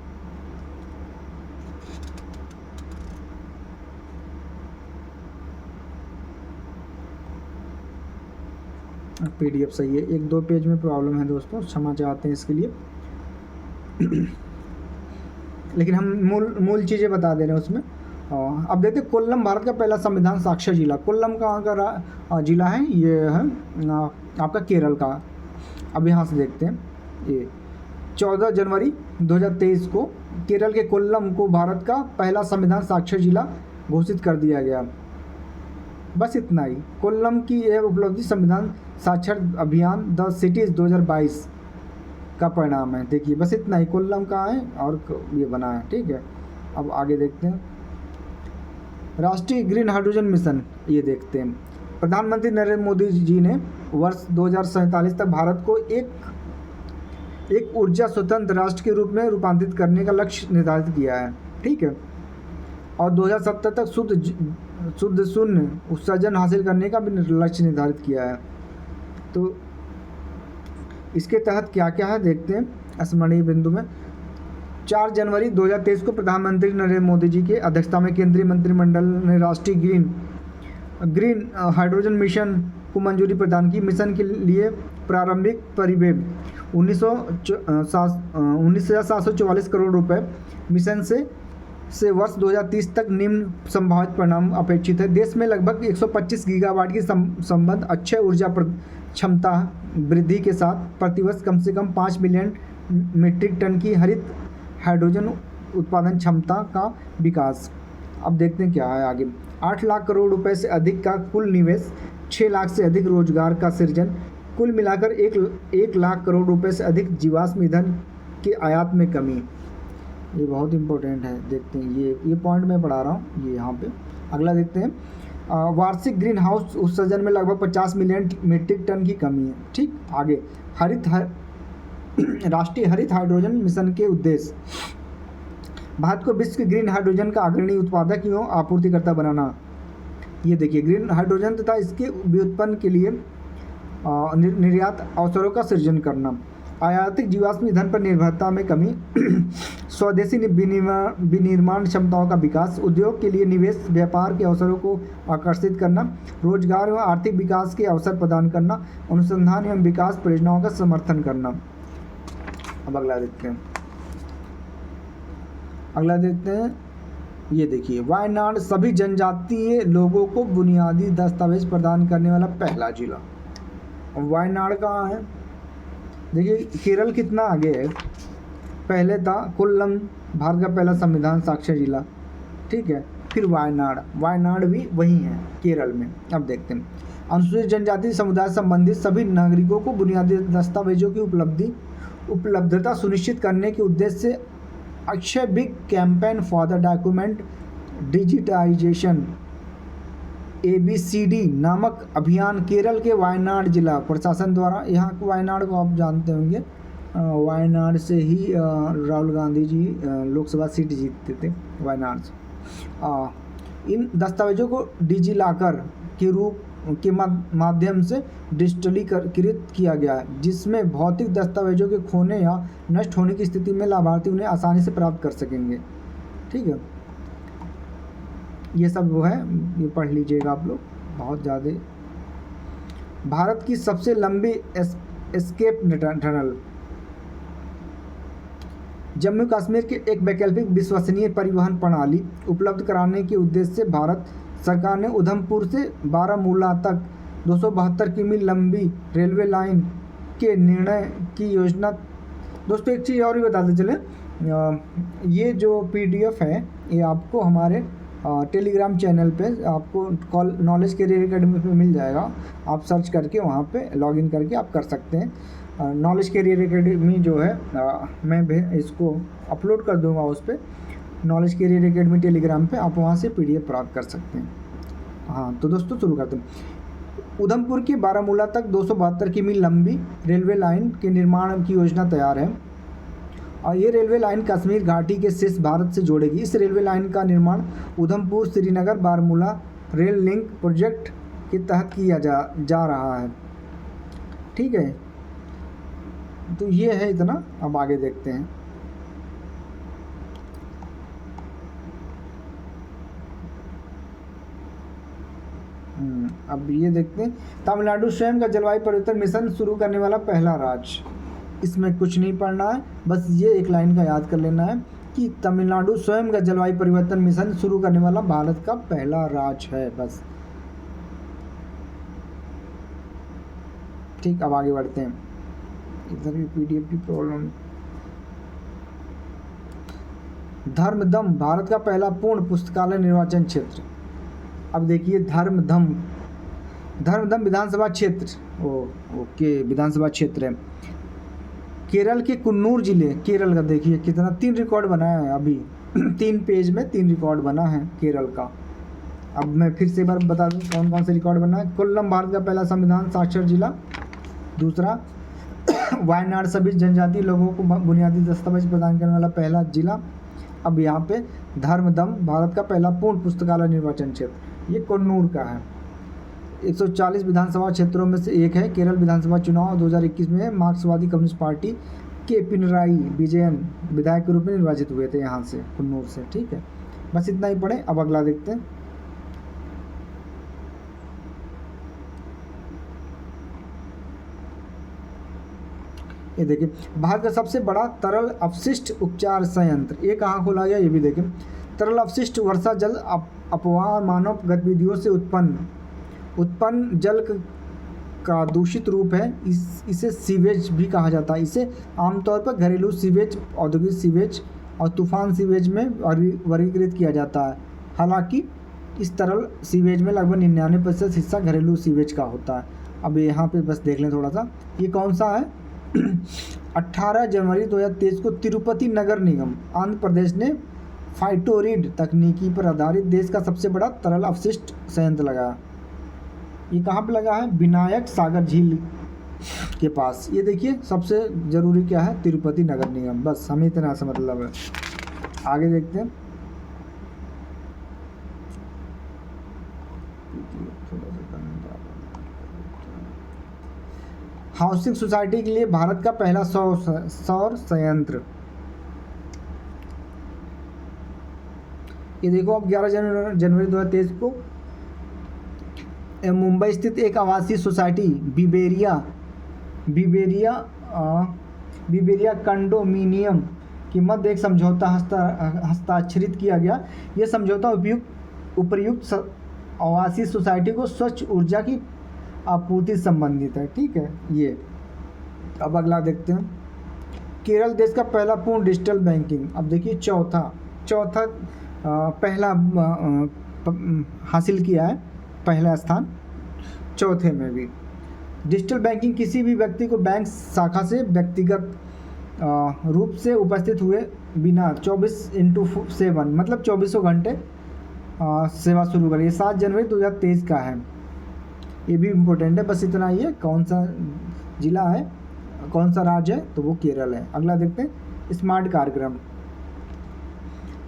PDF सही है, 1-2 पेज में प्रॉब्लम है दोस्तों, क्षमा चाहते हैं इसके लिए। लेकिन हम मूल चीज़ें बता दे रहे हैं उसमें। अब देखते हैं। कोल्लम भारत का पहला संविधान साक्षर जिला। कोल्लम कहाँ का जिला है? ये है आपका केरल का। अब यहाँ से देखते हैं। ये 14 जनवरी 2023 को केरल के कोल्लम को भारत का पहला संविधान साक्षर जिला घोषित कर दिया गया। बस इतना ही। कोल्लम की यह उपलब्धि संविधान साक्षर अभियान द सिटीज़ 2022 का परिणाम है। देखिए बस इतना ही, कोल्लम कहाँ है और ये बना है, ठीक है। अब आगे देखते हैं राष्ट्रीय ग्रीन हाइड्रोजन मिशन, ये देखते हैं। प्रधानमंत्री नरेंद्र मोदी जी ने वर्ष 2047 तक भारत को एक ऊर्जा स्वतंत्र राष्ट्र के रूप में रूपांतरित करने का लक्ष्य निर्धारित किया है, ठीक है। और 2070 तक शुद्ध शून्य उत्सर्जन हासिल करने का भी लक्ष्य निर्धारित किया है। तो इसके तहत क्या क्या है देखते हैं स्मरणीय बिंदु में। 4 जनवरी 2023 को प्रधानमंत्री नरेंद्र मोदी जी की अध्यक्षता में केंद्रीय मंत्रिमंडल ने राष्ट्रीय ग्रीन हाइड्रोजन मिशन को मंजूरी प्रदान की। मिशन के लिए प्रारंभिक परिव्यय 19,744 करोड़ रुपए। मिशन से वर्ष 2030 तक निम्न संभावित परिणाम अपेक्षित है। देश में लगभग 125 गीगावाट की संबद्ध अक्षय ऊर्जा क्षमता वृद्धि के साथ प्रतिवर्ष कम से कम 5 मिलियन मीट्रिक टन की हरित हाइड्रोजन उत्पादन क्षमता का विकास। अब देखते हैं क्या है आगे। 8 लाख करोड़ रुपए से अधिक का कुल निवेश, 6 लाख से अधिक रोजगार का सृजन, कुल मिलाकर 1 लाख करोड़ रुपए से अधिक जीवाश्म ईंधन के आयात में कमी। ये बहुत इंपॉर्टेंट है, देखते हैं ये पॉइंट मैं पढ़ा रहा हूँ, ये यहाँ पे। अगला देखते हैं वार्षिक ग्रीन हाउस उत्सर्जन में लगभग 50 मिलियन मीट्रिक टन की कमी है, ठीक। आगे राष्ट्रीय हरित हाइड्रोजन मिशन के उद्देश्य, भारत को विश्व के ग्रीन हाइड्रोजन का अग्रणी उत्पादक एवं आपूर्तिकर्ता बनाना। ये देखिए ग्रीन हाइड्रोजन तथा इसके व्युत्पन्न के लिए निर्यात अवसरों का सृजन करना, आयातित जीवाश्म ईंधन पर निर्भरता में कमी, स्वदेशी विनिर्माण क्षमताओं का विकास, उद्योग के लिए निवेश, व्यापार के अवसरों को आकर्षित करना, रोजगार एवं आर्थिक विकास के अवसर प्रदान करना, अनुसंधान एवं विकास परियोजनाओं का समर्थन करना। अब अगला देखते हैं, ये देखिए वायनाड सभी जनजातीय लोगों को बुनियादी दस्तावेज प्रदान करने वाला पहला जिला। वायनाड कहाँ है? देखिए केरल कितना आगे है। पहले था कोल्लम, भारत का पहला संविधान साक्षर जिला, ठीक है। फिर वायनाड भी वही है केरल में। अब देखते हैं अनुसूचित जनजाति समुदाय संबंधित सभी नागरिकों को बुनियादी दस्तावेजों की उपलब्धता सुनिश्चित करने के उद्देश्य से Akshay big campaign for the document digitisation ABCD नामक अभियान केरल के वायनाड जिला प्रशासन द्वारा, यहाँ के वायनाड को आप जानते होंगे, वायनाड से ही राहुल गांधी जी लोकसभा सीट जीतते थे वायनाड से। इन दस्तावेजों को डिजिलॉकर के माध्यम से डिजिटलीकृत किया गया है, जिसमें भौतिक दस्तावेजों के खोने या नष्ट होने की स्थिति में लाभार्थी उन्हें आसानी से प्राप्त कर सकेंगे, ठीक है। ये सब वो है, ये पढ़ लीजिएगा आप लोग, बहुत ज़्यादा। भारत की सबसे लंबी एस्केप टनल, जम्मू कश्मीर के एक वैकल्पिक विश्वसनीय परिवहन प्रणाली उपलब्ध कराने के उद्देश्य से भारत सरकार ने उधमपुर से बारामूला तक 272 किमी लंबी रेलवे लाइन के निर्णय की योजना। दोस्तों एक चीज़ और भी बताते चले, ये जो PDF है ये आपको हमारे टेलीग्राम चैनल पे आपको नॉलेज कैरियर एकेडमी पे मिल जाएगा। आप सर्च करके वहाँ पे लॉगिन करके आप कर सकते हैं। नॉलेज कैरियर एकेडमी जो है मैं इसको अपलोड कर दूँगा उस पर, नॉलेज कैरियर एकेडमी टेलीग्राम पे, आप वहाँ से PDF प्राप्त कर सकते हैं। हाँ तो दोस्तों शुरू करते हैं। उधमपुर के बारामूला तक 272 किमी लंबी रेलवे लाइन के निर्माण की योजना तैयार है और ये रेलवे लाइन कश्मीर घाटी के शेष भारत से जोड़ेगी। इस रेलवे लाइन का निर्माण Udhampur Srinagar Baramulla rail link project के तहत किया जा रहा है, ठीक है। तो ये है इतना। अब आगे देखते हैं। अब ये देखते हैं, तमिलनाडु स्वयं का जलवायु परिवर्तन मिशन शुरू करने वाला पहला राज्य। इसमें कुछ नहीं पढ़ना है, बस ये एक लाइन का याद कर लेना है कि तमिलनाडु स्वयं का जलवायु परिवर्तन मिशन शुरू करने वाला भारत का पहला राज्य है, बस, ठीक। अब आगे बढ़ते हैं। इधर भी PDF की प्रॉब्लम। धर्मदम भारत का पहला पूर्ण पुस्तकालय निर्वाचन क्षेत्र। अब देखिए धर्मदम विधानसभा क्षेत्र, ओके विधानसभा क्षेत्र है। केरल के कुन्नूर जिले, केरल का देखिए कितना 3 रिकॉर्ड बनाया है अभी 3 पेज में 3 रिकॉर्ड बना है केरल का। अब मैं फिर से एक बार बता दूं कौन कौन से रिकॉर्ड बना है। कोल्लम भारत का पहला संविधान साक्षर जिला। दूसरा वायनाड सभी जनजातीय लोगों को बुनियादी दस्तावेज प्रदान करने वाला पहला जिला। अब यहाँ पे धर्मदम भारत का पहला पूर्ण पुस्तकालय निर्वाचन क्षेत्र, ये कन्नूर का है। 140 विधानसभा क्षेत्रों में से एक है। केरल विधानसभा चुनाव 2021 में मार्क्सवादी कम्युनिस्ट पार्टी के पिनराई विजयन विधायक के रूप में निर्वाचित हुए थे यहाँ से, कन्नूर से। ठीक है, बस इतना ही पढ़े। अब अगला देखते हैं। ये देखिए, भारत का सबसे बड़ा तरल अपशिष्ट उपचार संयंत्र, ये कहाँ खोला गया ये भी देखें। तरल अपशिष्ट वर्षा जल अपवाह और मानव गतिविधियों से उत्पन्न जल का दूषित रूप है। इसे सीवेज भी कहा जाता है। इसे आमतौर पर घरेलू सीवेज, औद्योगिक सीवेज और तूफान सीवेज में वर्गीकृत किया जाता है। हालांकि इस तरल सीवेज में लगभग 99% हिस्सा घरेलू सीवेज का होता है। अब यहाँ पे बस देख लें थोड़ा सा, ये कौन सा है 18 जनवरी 2023 को तिरुपति नगर निगम आंध्र प्रदेश ने फाइटोरिड तकनीकी पर आधारित देश का सबसे बड़ा तरल अपशिष्ट संयंत्र लगाया। ये कहाँ पे लगा है? विनायक सागर झील के पास। ये देखिए सबसे ज़रूरी क्या है, तिरुपति नगर निगम। बस हमें इतना सा मतलब है। आगे देखते हैं। हाउसिंग सोसाइटी के लिए भारत का पहला सौर संयंत्र। ये देखो, अब 11 जनवरी 2023 को मुंबई स्थित एक आवासीय सोसाइटी बिबेरिया कंडोमिनियम की मध्य एक समझौता हस्ताक्षरित किया गया। यह समझौता उपर्युक्त आवासीय सोसाइटी को स्वच्छ ऊर्जा की आपूर्ति संबंधित है। ठीक है ये। अब अगला देखते हैं। केरल देश का पहला पूर्ण डिजिटल बैंकिंग। अब देखिए चौथा पहला हासिल किया है, पहला स्थान, चौथे में भी। डिजिटल बैंकिंग किसी भी व्यक्ति को बैंक शाखा से व्यक्तिगत रूप से उपस्थित हुए बिना 24/7 मतलब 24 घंटे सेवा शुरू करी। 7 जनवरी 2023 का है। ये भी इम्पोर्टेंट है। बस इतना ही है। कौन सा जिला है, कौन सा राज्य है, तो वो केरल है। अगला देखते हैं। स्मार्ट कार्यक्रम।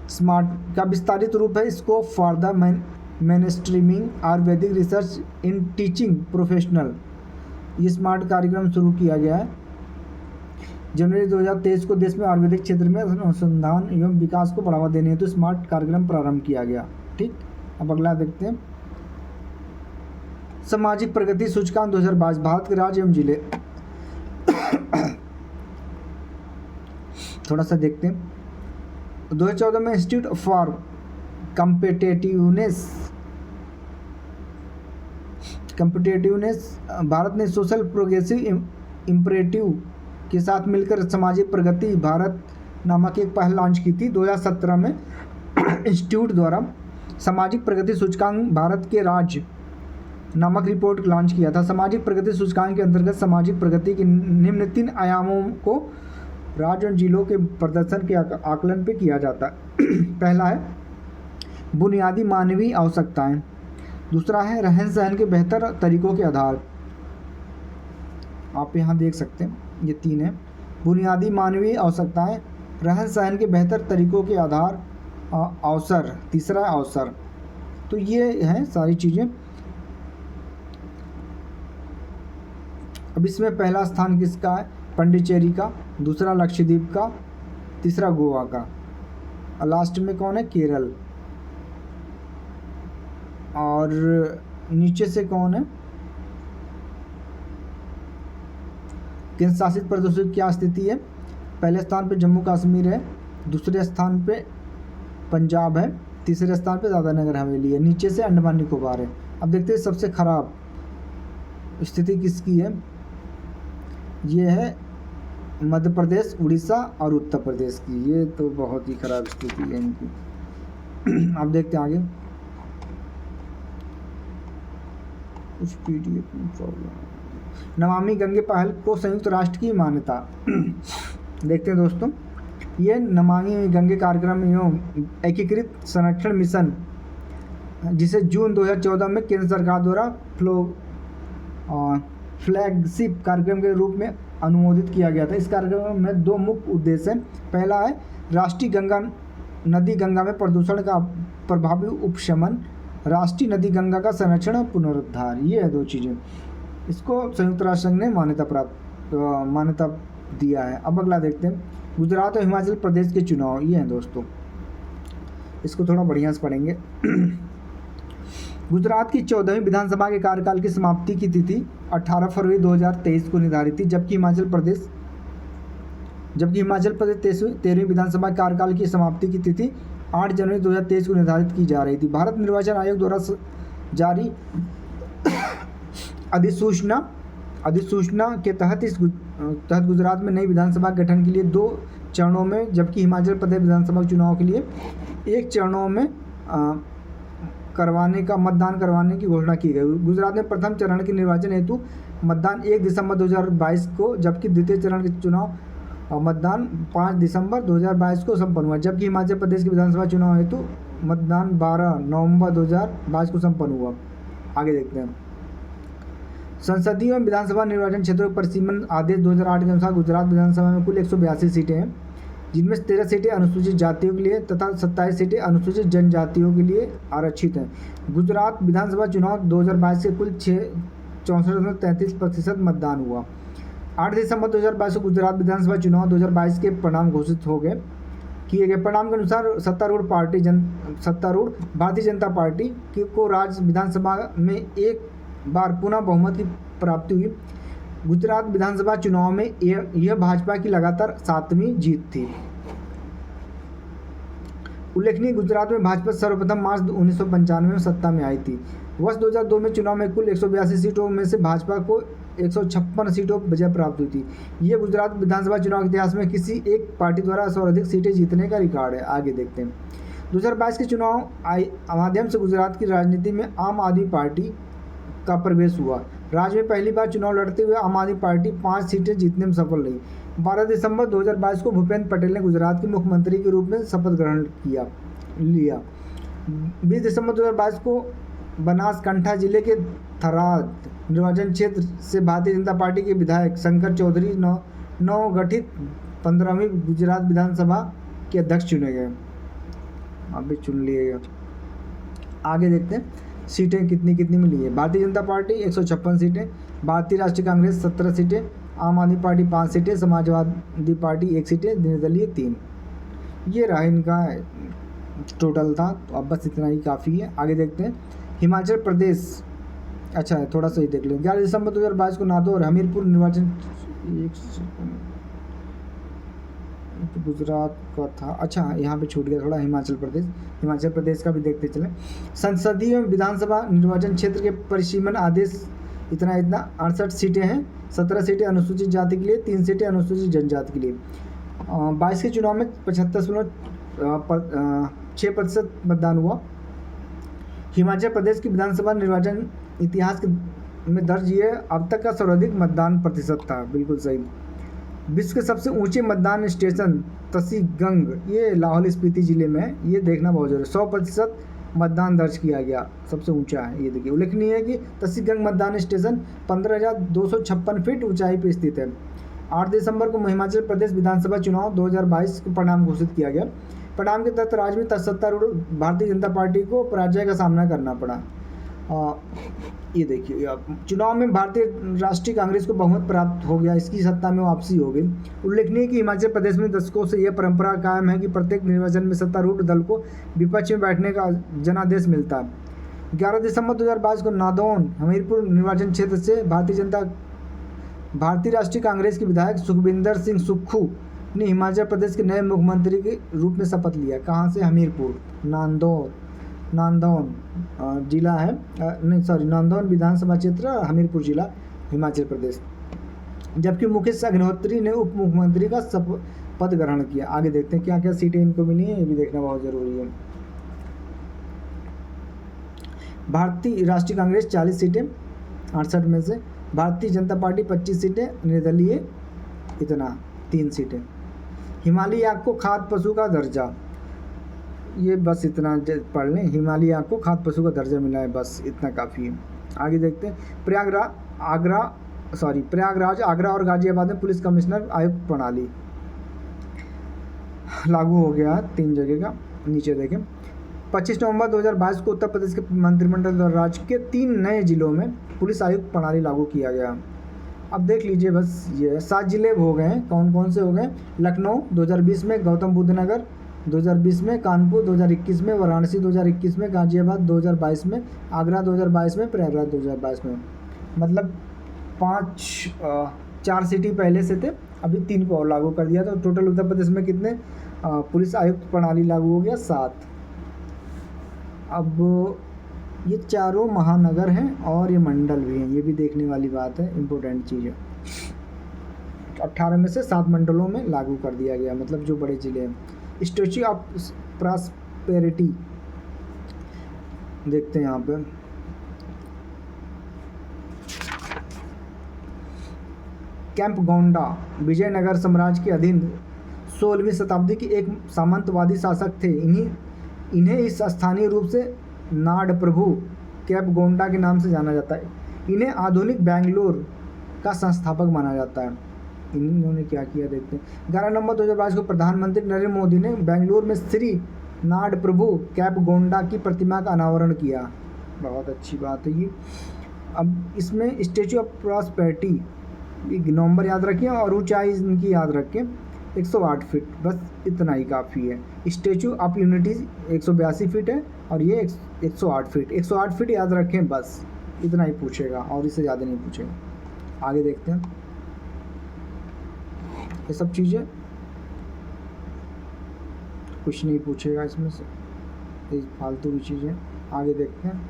स्मार्ट का विस्तारित रूप है scope for the mainstreaming ayurvedic research in teaching professional. ये स्मार्ट कार्यक्रम शुरू किया गया है। जनवरी 2023 को देश में आयुर्वेदिक क्षेत्र में अनुसंधान एवं विकास को बढ़ावा देने हेतु स्मार्ट कार्यक्रम प्रारंभ किया गया। ठीक, अब अगला देखते हैं। सामाजिक प्रगति सूचकांक 2022 भारत के राज्य एवं जिले। थोड़ा सा देखते हैं। 2014 में इंस्टीट्यूट फॉर कम्पिटिटिवनेस भारत ने सोशल प्रोग्रेसिव इम्परेटिव के साथ मिलकर सामाजिक प्रगति भारत नामक एक पहल लॉन्च की थी। 2017 में इंस्टीट्यूट द्वारा सामाजिक प्रगति सूचकांक भारत के राज्य नामक रिपोर्ट लॉन्च किया था। सामाजिक प्रगति सूचकांक के अंतर्गत सामाजिक प्रगति के निम्न 3 आयामों को राज्य और जिलों के प्रदर्शन के आकलन पे किया जाता है। पहला है बुनियादी मानवीय आवश्यकताएं। दूसरा है रहन सहन के बेहतर तरीकों के आधार। आप यहाँ देख सकते हैं, ये 3 है। बुनियादी मानवीय आवश्यकताएं, रहन सहन के बेहतर तरीकों के आधार, अवसर, तीसरा अवसर। तो ये हैं सारी चीज़ें। अब इसमें पहला स्थान किसका है? पंडिचेरी का, दूसरा लक्षद्वीप का, तीसरा गोवा का, और लास्ट में कौन है? केरल। और नीचे से कौन है? केंद्र शासित प्रदेशों की क्या स्थिति है? पहले स्थान पे जम्मू कश्मीर है, दूसरे स्थान पे पंजाब है, तीसरे स्थान पे दादरा नगर हवेली है, नीचे से अंडमान निकोबार है। अब देखते हैं सबसे खराब स्थिति किसकी है। ये है मध्य प्रदेश, उड़ीसा और उत्तर प्रदेश की। ये तो बहुत ही खराब स्थिति है इनकी। अब देखते हैं आगे। कुछ PDF में प्रॉब्लम। नमामि गंगे पहल को संयुक्त राष्ट्र की मान्यता। देखते हैं दोस्तों, ये नमामि गंगे कार्यक्रम एवं एकीकृत संरक्षण मिशन, जिसे जून 2014 में केंद्र सरकार द्वारा फ्लैगशिप कार्यक्रम के रूप में अनुमोदित किया गया था। इस कार्यक्रम में 2 मुख्य उद्देश्य हैं। पहला है राष्ट्रीय गंगा नदी गंगा में प्रदूषण का प्रभावी उपशमन, राष्ट्रीय नदी गंगा का संरक्षण और पुनरुद्धार। ये है 2 चीज़ें। इसको संयुक्त राष्ट्र संघ ने मान्यता दिया है। अब अगला देखते हैं, गुजरात और हिमाचल प्रदेश के चुनाव। ये हैं दोस्तों, इसको थोड़ा बढ़िया से पढ़ेंगे। गुजरात की 14वीं विधानसभा के कार्यकाल की समाप्ति की तिथि 18 फरवरी 2023 को निर्धारित थी, जबकि हिमाचल प्रदेश 13वीं विधानसभा कार्यकाल की समाप्ति की तिथि 8 जनवरी 2023 को निर्धारित की जा रही थी। भारत निर्वाचन आयोग द्वारा जारी अधिसूचना के तहत गुजरात में नई विधानसभा गठन के लिए 2 चरणों में, जबकि हिमाचल प्रदेश विधानसभा चुनाव के लिए 1 चरणों में मतदान करवाने की घोषणा की गई। गुजरात में प्रथम चरण के निर्वाचन हेतु मतदान 1 दिसंबर 2022 को, जबकि द्वितीय चरण के चुनाव मतदान 5 दिसंबर 2022 को संपन्न हुआ, जबकि हिमाचल प्रदेश के विधानसभा चुनाव हेतु मतदान 12 नवंबर 2022 को संपन्न हुआ। आगे देखते हैं, संसदीय एवं विधानसभा निर्वाचन क्षेत्रों के परिसीमन आदेश 2008 के अनुसार गुजरात विधानसभा में कुल 182 सीटें हैं, जिनमें 13 सीटें अनुसूचित जातियों के लिए तथा 27 सीटें अनुसूचित जनजातियों के लिए आरक्षित हैं। गुजरात विधानसभा चुनाव 2022 के कुल 64.33% मतदान हुआ। 8 दिसंबर 2022 को गुजरात विधानसभा चुनाव 2022 के परिणाम घोषित किए गए। परिणाम के अनुसार सत्तारूढ़ भारतीय जनता पार्टी को राज्य विधानसभा में एक बार पुनः बहुमत की प्राप्ति हुई। गुजरात विधानसभा चुनाव में यह भाजपा की लगातार 7वीं जीत थी। उल्लेखनीय, गुजरात में भाजपा सर्वप्रथम मार्च 1995 में सत्ता में आई थी। वर्ष 2002 में चुनाव में कुल 182 सीटों में से भाजपा को 156 सीटों पर विजय प्राप्त हुई थी। ये गुजरात विधानसभा चुनाव के इतिहास में किसी एक पार्टी द्वारा सर्वाधिक सीटें जीतने का रिकॉर्ड है। आगे देखते हैं, 2022 के चुनाव माध्यम से गुजरात की राजनीति में आम आदमी पार्टी का प्रवेश हुआ। राज्य में पहली बार चुनाव लड़ते हुए आम आदमी पार्टी 5 सीटें जीतने में सफल रही। 12 दिसंबर 2022 को भूपेंद्र पटेल ने गुजरात के मुख्यमंत्री के रूप में शपथ ग्रहण लिया। 20 दिसंबर 2022 को बनासकांठा जिले के थराद निर्वाचन क्षेत्र से भारतीय जनता पार्टी के विधायक शंकर चौधरी नवगठित 15वीं गुजरात विधानसभा के अध्यक्ष चुने गए। अब भी चुन लिए गए। आगे देखते हैं, सीटें कितनी मिली है। भारतीय जनता पार्टी 156 सीटें, भारतीय राष्ट्रीय कांग्रेस 17 सीटें, आम आदमी पार्टी 5 सीटें, समाजवादी पार्टी 1 सीटें, निर्दलीय 3। ये रहा इनका टोटल था। तो अब बस इतना ही काफ़ी है। आगे देखते हैं, हिमाचल प्रदेश। अच्छा है, थोड़ा सा ही देख लें। 11 दिसंबर 2022 को नादौर हमीरपुर निर्वाचन गुजरात का था। अच्छा, यहाँ पे छूट गया थोड़ा, हिमाचल प्रदेश का भी देखते चलें। संसदीय विधानसभा निर्वाचन क्षेत्र के परिसीमन आदेश इतना 68 सीटें हैं। 17 सीटें अनुसूचित जाति के लिए, 3 सीटें अनुसूचित जनजाति के लिए। 22 के चुनाव में 75.6% मतदान हुआ। हिमाचल प्रदेश की विधानसभा निर्वाचन इतिहास में दर्ज ये अब तक का सर्वाधिक मतदान प्रतिशत था। बिल्कुल सही। विश्व के सबसे ऊंचे मतदान स्टेशन तसीगंग, ये लाहौल स्पीति जिले में है। ये देखना बहुत जरूरी है। 100% मतदान दर्ज किया गया, सबसे ऊंचा है। ये देखिए, उल्लेखनीय है कि तसीगंग मतदान स्टेशन 15,256 फीट ऊंचाई पर स्थित है। 8 दिसंबर को हिमाचल प्रदेश विधानसभा चुनाव 2022 को परिणाम घोषित किया गया। परिणाम के तहत राज्य में सत्तारूढ़ भारतीय जनता पार्टी को पराजय का सामना करना पड़ा। ये देखिए, चुनाव में भारतीय राष्ट्रीय कांग्रेस को बहुमत प्राप्त हो गया, इसकी सत्ता में वापसी हो गई। उल्लेखनीय है कि हिमाचल प्रदेश में दशकों से यह परंपरा कायम है कि प्रत्येक निर्वाचन में सत्तारूढ़ दल को विपक्ष में बैठने का जनादेश मिलता है। 11 दिसंबर 2022 को नादौन हमीरपुर निर्वाचन क्षेत्र से भारतीय राष्ट्रीय कांग्रेस के विधायक सुखविंदर सिंह सुक्खू ने हिमाचल प्रदेश के नए मुख्यमंत्री के रूप में शपथ लिया। कहाँ से? हमीरपुर, नांदौन जिला है, नांदौन विधानसभा क्षेत्र, हमीरपुर जिला, हिमाचल प्रदेश। जबकि मुकेश अग्निहोत्री ने उप मुख्यमंत्री का शपथ ग्रहण किया। आगे देखते हैं क्या क्या सीटें इनको मिली हैं, ये भी देखना बहुत जरूरी है। भारतीय राष्ट्रीय कांग्रेस 40 सीटें 68 में से, भारतीय जनता पार्टी 25 सीटें, निर्दलीय इतना 3 सीटें। हिमालयी आग को खाद्य पशु का दर्जा, ये बस इतना पढ़ लें, हिमालयी आग को खाद्य पशु का दर्जा मिला है, बस इतना काफ़ी है। आगे देखते हैं। प्रयागराज, आगरा और गाजियाबाद में पुलिस कमिश्नर आयुक्त प्रणाली लागू हो गया 3 जगह का। नीचे देखें, 25 नवंबर 2022 को उत्तर प्रदेश के मंत्रिमंडल द्वारा राज्य के 3 नए जिलों में पुलिस आयुक्त प्रणाली लागू किया गया। अब देख लीजिए, बस ये 7 जिले हो गए हैं। कौन कौन से हो गए? लखनऊ 2020 में, गौतम बुद्ध नगर 2020 में, कानपुर 2021 में, वाराणसी 2021 में, गाजियाबाद 2022 में, आगरा 2022 में, प्रयागराज 2022 में। मतलब 4 सिटी पहले से थे, अभी 3 को और लागू कर दिया। तो टोटल उत्तर प्रदेश में कितने पुलिस आयुक्त प्रणाली लागू हो गया? 7। अब ये चारों महानगर हैं और ये मंडल भी हैं, ये भी देखने वाली बात है, इम्पोर्टेंट चीज़ है। 18 में से 7 मंडलों में लागू कर दिया गया, मतलब जो बड़े ज़िले हैं। स्टैच्यू ऑफ प्रॉस्पेरिटी देखते हैं यहाँ पे। कैंप गोंडा विजयनगर साम्राज्य के अधीन 16वीं शताब्दी की एक सामंतवादी शासक थे। इन्हें इस स्थानीय रूप से नाड प्रभु कैंप गोंडा के नाम से जाना जाता है। इन्हें आधुनिक बेंगलोर का संस्थापक माना जाता है। इन्होंने क्या किया देखते हैं। 11 नवंबर 2022 को प्रधानमंत्री नरेंद्र मोदी ने बेंगलुरु में श्री नाड प्रभु कैंप गोंडा की प्रतिमा का अनावरण किया। बहुत अच्छी बात है ये। अब इसमें स्टैच्यू ऑफ प्रॉस्पेरिटी नवंबर याद रखें और ऊंचाई इनकी याद रखें 108 फीट, बस इतना ही काफ़ी है। स्टैच्यू ऑफ यूनिटी 182 फीट है और ये 108 फीट। 108 फीट याद रखें, बस इतना ही पूछेगा और इससे ज़्यादा नहीं पूछेगा। आगे देखते हैं। ये सब चीज़ें कुछ नहीं पूछेगा इसमें से, ये फालतू की चीज़ें। आगे देखते हैं।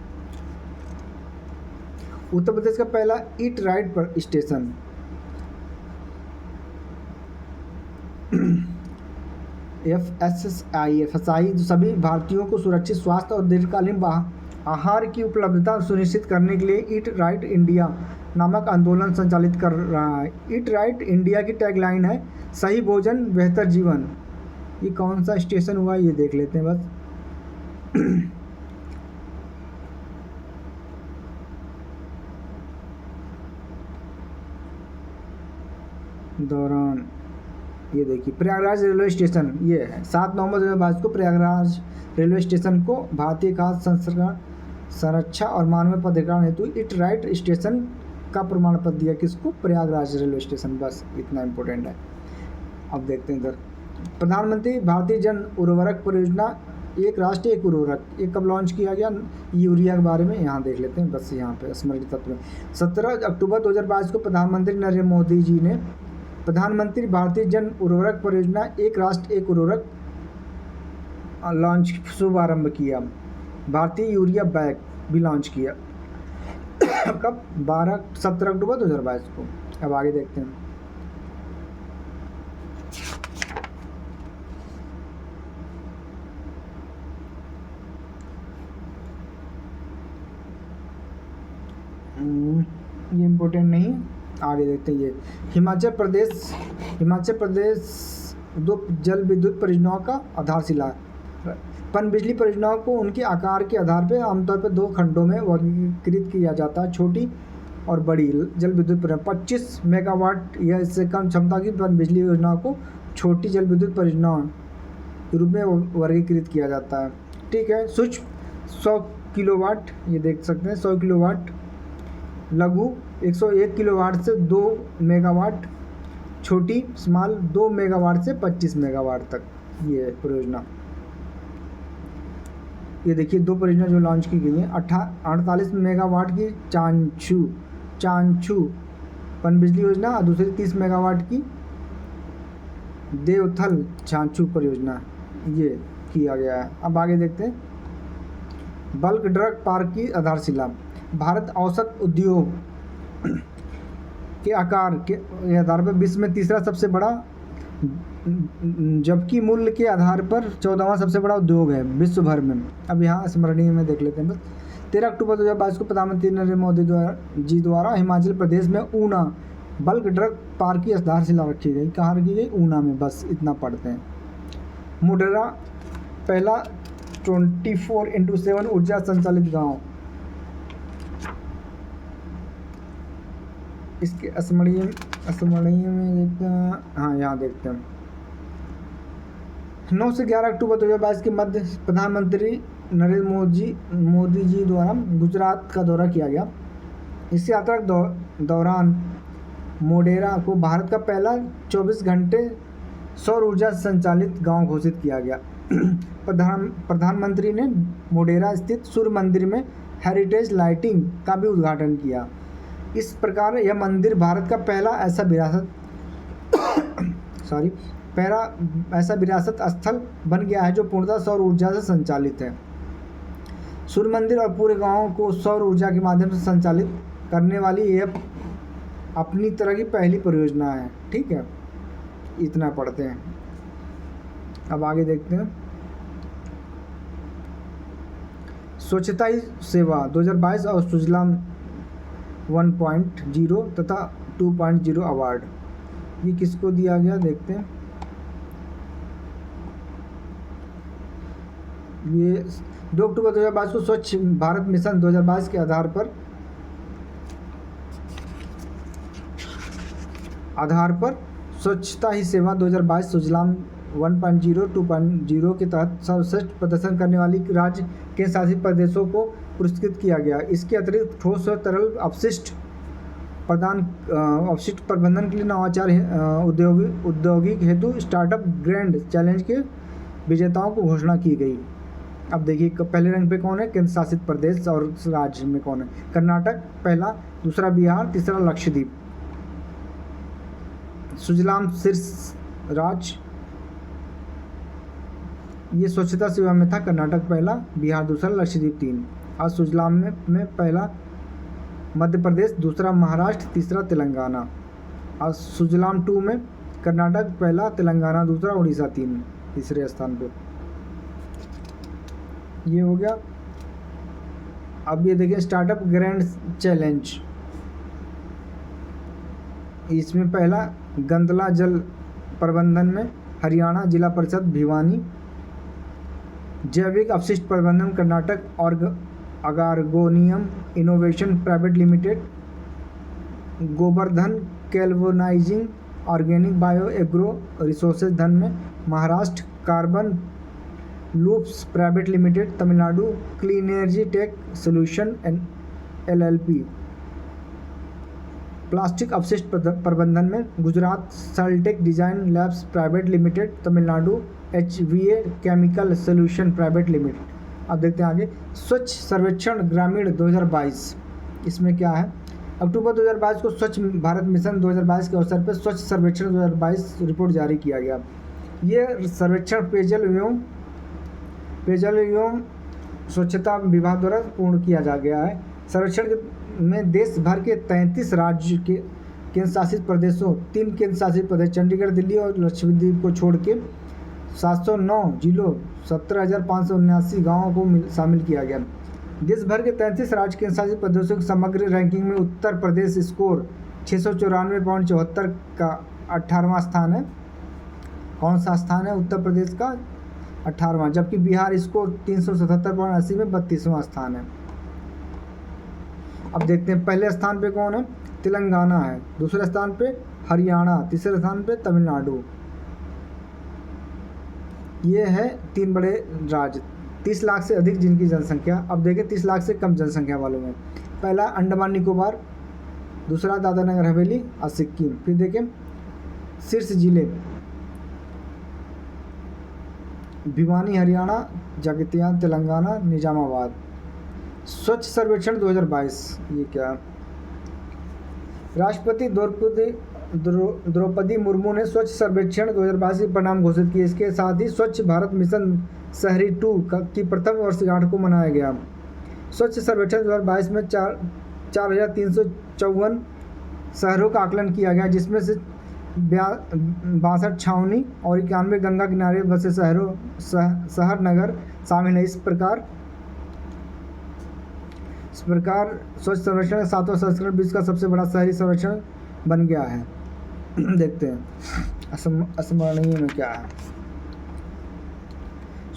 उत्तर प्रदेश का पहला ईट राइट पर स्टेशन FSSAI जो सभी भारतीयों को सुरक्षित स्वास्थ्य और दीर्घकालीन आहार की उपलब्धता सुनिश्चित करने के लिए ईट राइट इंडिया नामक आंदोलन संचालित कर रहा है। ईट राइट इंडिया की टैगलाइन है सही भोजन बेहतर जीवन। ये कौन सा स्टेशन हुआ ये देख लेते हैं बस। दौरान ये देखिए प्रयागराज रेलवे स्टेशन, ये है 7 नवंबर 2022 को प्रयागराज रेलवे स्टेशन को भारतीय खाद्य संस्करण संरक्षा और मानवीय प्राधिकरण हेतु ईट राइट स्टेशन का प्रमाण पत्र दिया। किसको? प्रयागराज रेलवे स्टेशन, बस इतना इम्पोर्टेंट है। अब देखते हैं इधर। प्रधानमंत्री भारतीय जन उर्वरक परियोजना एक राष्ट्र एक उर्वरक, ये कब लॉन्च किया गया? यूरिया के बारे में यहाँ देख लेते हैं, बस यहाँ पे स्मृति तत्व में 17 अक्टूबर 2022 को प्रधानमंत्री नरेंद्र मोदी जी ने प्रधानमंत्री भारतीय जन उर्वरक परियोजना एक राष्ट्र एक उर्वरक लॉन्च शुभारंभ किया। भारतीय यूरिया बैग भी लॉन्च किया। कब? 17 अक्टूबर 2022 को। अब आगे देखते हैं। ये इम्पोर्टेंट नहीं, आगे देखते हैं। ये हिमाचल प्रदेश 2 जल विद्युत परियोजनाओं का आधारशिला। पनबिजली परियोजनाओं को उनके आकार के आधार पर आमतौर पर 2 खंडों में वर्गीकृत किया जाता है, छोटी और बड़ी जल विद्युत परियोजना। 25 मेगावाट या इससे कम क्षमता की पनबिजली योजनाओं को छोटी जल विद्युत परियोजनाओं के रूप में वर्गीकृत किया जाता है। ठीक है। सूक्ष्म 100 किलोवाट, ये देख सकते हैं 100 किलोवाट, लघु 101 किलोवाट से 2 मेगावाट, छोटी स्मॉल 2 मेगावाट से 25 मेगावाट तक ये परियोजना। ये देखिए 2 परियोजना जो लॉन्च की गई हैं। 48 मेगावाट की चांचू पनबिजली योजना और दूसरी 30 मेगावाट की देवथल चांचू परियोजना, ये किया गया है। अब आगे देखते हैं। बल्क ड्रग पार्क की आधारशिला। भारत औसत उद्योग के आकार के आधार पर विश्व में तीसरा सबसे बड़ा, जबकि मूल्य के आधार पर 14वां सबसे बड़ा उद्योग है विश्व भर में। अब यहाँ स्मरणीय में देख लेते हैं बस। 13 अक्टूबर 2022 को प्रधानमंत्री नरेंद्र मोदी द्वारा हिमाचल प्रदेश में ऊना बल्क ड्रग पार्क की आधारशिला रखी गई। कहाँ रखी गई? ऊना में। बस इतना पढ़ते हैं। मुडरा पहला 24/7 ऊर्जा संचालित गांव। इसके स्मरणीय में देखते हैं। हाँ, यहाँ देखते हैं। 9 से 11 अक्टूबर 2022 के मध्य प्रधानमंत्री नरेंद्र मोदी जी द्वारा गुजरात का दौरा किया गया। इस यात्रा के दौरान मोढेरा को भारत का पहला 24 घंटे सौर ऊर्जा संचालित गांव घोषित किया गया। प्रधानमंत्री ने मोढेरा स्थित सूर्य मंदिर में हेरिटेज लाइटिंग का भी उद्घाटन किया। इस प्रकार यह मंदिर भारत का पहला ऐसा विरासत स्थल बन गया है जो पूर्णतः सौर ऊर्जा से संचालित है। सूर्य मंदिर और पूरे गांव को सौर ऊर्जा के माध्यम से संचालित करने वाली यह अपनी तरह की पहली परियोजना है। ठीक है, इतना पढ़ते हैं। अब आगे देखते हैं। स्वच्छता ही सेवा 2022 और सुजलाम 1.0 तथा 2.0 अवार्ड, ये किसको दिया गया देखते हैं। ये 2 अक्टूबर 2022 को स्वच्छ भारत मिशन 2022 के आधार पर स्वच्छता ही सेवा 2022 सुजलाम 1.0 2.0 के तहत सर्वश्रेष्ठ प्रदर्शन करने वाली राज्य केंद्र शासित प्रदेशों को पुरस्कृत किया गया। इसके अतिरिक्त ठोस और तरल अपशिष्ट प्रबंधन के लिए नवाचार औद्योगिक हेतु स्टार्टअप ग्रैंड चैलेंज के विजेताओं को घोषणा की गई। अब देखिए पहले रैंक पे कौन है? केंद्र शासित प्रदेश। और राज्य में कौन है? कर्नाटक पहला, दूसरा बिहार, तीसरा लक्षद्वीप। सुजलाम शीर्ष राज्य ये स्वच्छता सेवा में था। कर्नाटक पहला, बिहार दूसरा, लक्षद्वीप 3। और सुजलाम में पहला मध्य प्रदेश, दूसरा महाराष्ट्र, तीसरा तेलंगाना। और सुजलाम 2 में कर्नाटक पहला, तेलंगाना दूसरा, उड़ीसा तीसरे स्थान पे। ये हो गया। अब ये देखिए स्टार्टअप ग्रैंड चैलेंज, इसमें पहला गंदला जल प्रबंधन में हरियाणा, जिला परिषद भिवानी। जैविक अपशिष्ट प्रबंधन कर्नाटक और अगारगोनियम innovation private limited. Govardhan galvanizing organic bio agro resources धन में Maharashtra. Carbon loops private limited Tamil Nadu. Clean energy tech solution LLP। Plastic अपशिष्ट प्रबंधन में Gujarat. Sultech design labs private limited Tamil Nadu. HVA chemical solution private limited. अब देखते हैं आगे। स्वच्छ सर्वेक्षण ग्रामीण 2022, इसमें क्या है? अक्टूबर 2022 को स्वच्छ भारत मिशन 2022 के अवसर पर स्वच्छ सर्वेक्षण 2022 रिपोर्ट जारी किया गया। ये सर्वेक्षण पेयजल एवं स्वच्छता विभाग द्वारा पूर्ण किया जा गया है। सर्वेक्षण में देश भर के 33 राज्य के केंद्र शासित प्रदेशों, 3 केंद्र शासित प्रदेश चंडीगढ़, दिल्ली और लक्षद्वीप को छोड़ के 709 जिलों, 17,579 गाँवों को शामिल किया गया। देश भर के 33 राज्य केंद्र शासित प्रदेशों की समग्र रैंकिंग में उत्तर प्रदेश स्कोर 694.74 का 18वां स्थान है। कौन सा स्थान है उत्तर प्रदेश का? 18वां। जबकि बिहार स्कोर 377.80 में 32वां स्थान है। अब देखते हैं पहले स्थान पे कौन है? तेलंगाना है। दूसरे स्थान पे हरियाणा। तीसरे स्थान पे तमिलनाडु। ये है 3 बड़े राज्य। 30 लाख से अधिक जिनकी जनसंख्या। अब देखें 30 लाख से कम जनसंख्या वालों में पहला अंडमान निकोबार, दूसरा दादरा नगर हवेली और सिक्किम। फिर देखें शीर्ष जिले भिवानी हरियाणा, जगितियान तेलंगाना, निजामाबाद। स्वच्छ सर्वेक्षण 2022 ये क्या? राष्ट्रपति द्रौपदी मुर्मू ने स्वच्छ सर्वेक्षण 2022 के परिणाम घोषित किए। इसके साथ ही स्वच्छ भारत मिशन शहरी 2 की प्रथम वर्षगांठ को मनाया गया। स्वच्छ सर्वेक्षण 2022 में 4,354 शहरों का आकलन किया गया, जिसमें से 62 छावनी और 91 गंगा किनारे बसे शहर नगर शामिल है। इस प्रकार इस प्रकार स्वच्छ सर्वेक्षण 7वां संस्करण विश्व का सबसे बड़ा शहरी सर्वेक्षण बन गया है। देखते हैं अस्मरणीय में क्या है।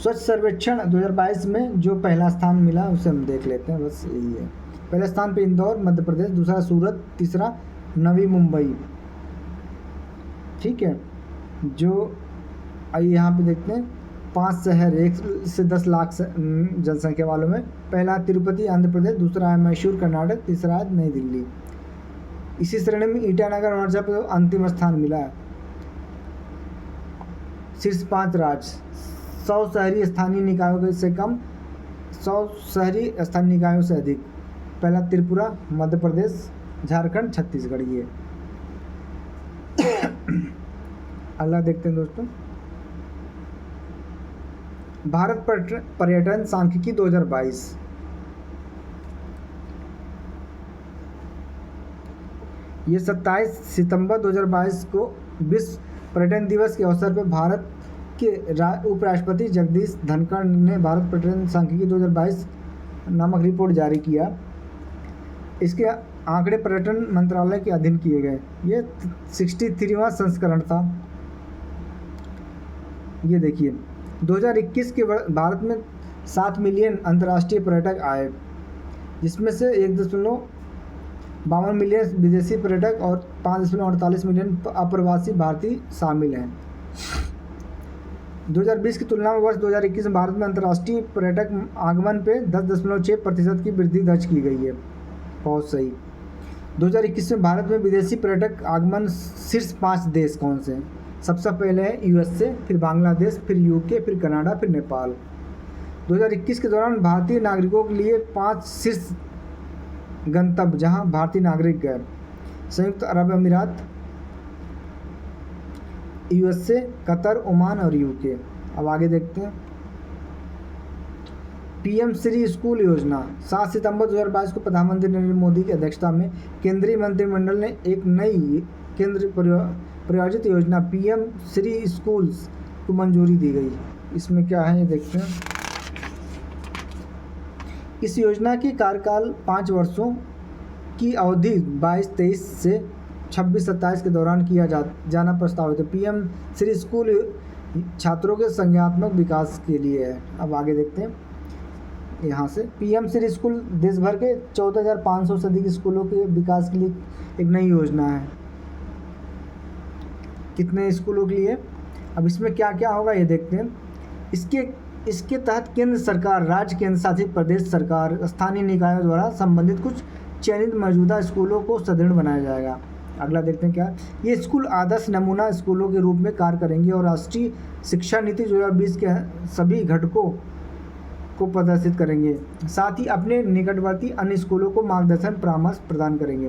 स्वच्छ सर्वेक्षण 2022 में जो पहला स्थान मिला उसे हम देख लेते हैं, बस यही है। पहले स्थान पे इंदौर मध्य प्रदेश, दूसरा सूरत, तीसरा नवी मुंबई। ठीक है, जो आइए यहाँ पे देखते हैं 5 शहर 1 से 10 लाख जनसंख्या वालों में। पहला तिरुपति आंध्र प्रदेश, दूसरा है मैसूर कर्नाटक, तीसरा है नई दिल्ली। इसी श्रेणी में ईटानगर अरुणाचल प्रदेश अंतिम स्थान मिला है। शीर्ष 5 राज्य 100 शहरी स्थानीय निकायों से कम, 100 शहरी स्थानीय निकायों से अधिक। पहला त्रिपुरा, मध्य प्रदेश, झारखंड, छत्तीसगढ़। ये अगला देखते हैं दोस्तों, भारत पर्यटन सांख्यिकी 2022। ये 27 सितंबर 2022 को विश्व पर्यटन दिवस के अवसर पर भारत के उपराष्ट्रपति जगदीश धनखड़ ने भारत पर्यटन सांख्यिकी 2022 नामक रिपोर्ट जारी किया। इसके आंकड़े पर्यटन मंत्रालय के अधीन किए गए। ये 63वां संस्करण था। ये देखिए 2021 के भारत में 7 मिलियन अंतर्राष्ट्रीय पर्यटक आए, जिसमें से 1.52 मिलियन विदेशी पर्यटक और 5.48 मिलियन अप्रवासी भारतीय शामिल हैं। 2020 की तुलना में वर्ष 2021 में भारत में अंतर्राष्ट्रीय पर्यटक आगमन पे 10.6% की वृद्धि दर्ज की गई है। बहुत सही। 2021 में भारत में विदेशी पर्यटक आगमन शीर्ष 5 देश कौन से हैं? सबसे पहले है यूएसए, फिर बांग्लादेश, फिर यूके, फिर कनाडा, फिर नेपाल। 2021 के दौरान भारतीय नागरिकों के लिए 5 शीर्ष गंतव्य जहां भारतीय नागरिक गए: संयुक्त अरब अमीरात, यूएसए, कतर, ओमान और यूके। अब आगे देखते हैं। पीएम श्री स्कूल योजना 7 सितंबर 2022 को प्रधानमंत्री नरेंद्र मोदी की अध्यक्षता में केंद्रीय मंत्रिमंडल ने एक नई केंद्र प्रायोजित योजना पीएम श्री स्कूल्स को मंजूरी दी गई। इसमें क्या है ये देखते हैं। इस योजना की कार्यकाल 5 वर्षों की अवधि 22-23 से 26-27 के दौरान किया जाना प्रस्तावित है। पीएम श्री स्कूल छात्रों के संज्ञानात्मक विकास के लिए है। अब आगे देखते हैं यहाँ से। पीएम श्री स्कूल देश भर के 14,500 से अधिक स्कूलों के विकास के लिए एक नई योजना है। कितने स्कूलों के लिए? अब इसमें क्या क्या होगा ये देखते हैं। इसके तहत केंद्र सरकार, राज्य केंद्र शासित प्रदेश सरकार, स्थानीय निकायों द्वारा संबंधित कुछ चयनित मौजूदा स्कूलों को सुदृढ़ बनाया जाएगा। अगला देखते हैं क्या। ये स्कूल आदर्श नमूना स्कूलों के रूप में कार्य करेंगे और राष्ट्रीय शिक्षा नीति 2020 के सभी घटकों को प्रदर्शित करेंगे। साथ ही अपने निकटवर्ती अन्य स्कूलों को मार्गदर्शन परामर्श प्रदान करेंगे।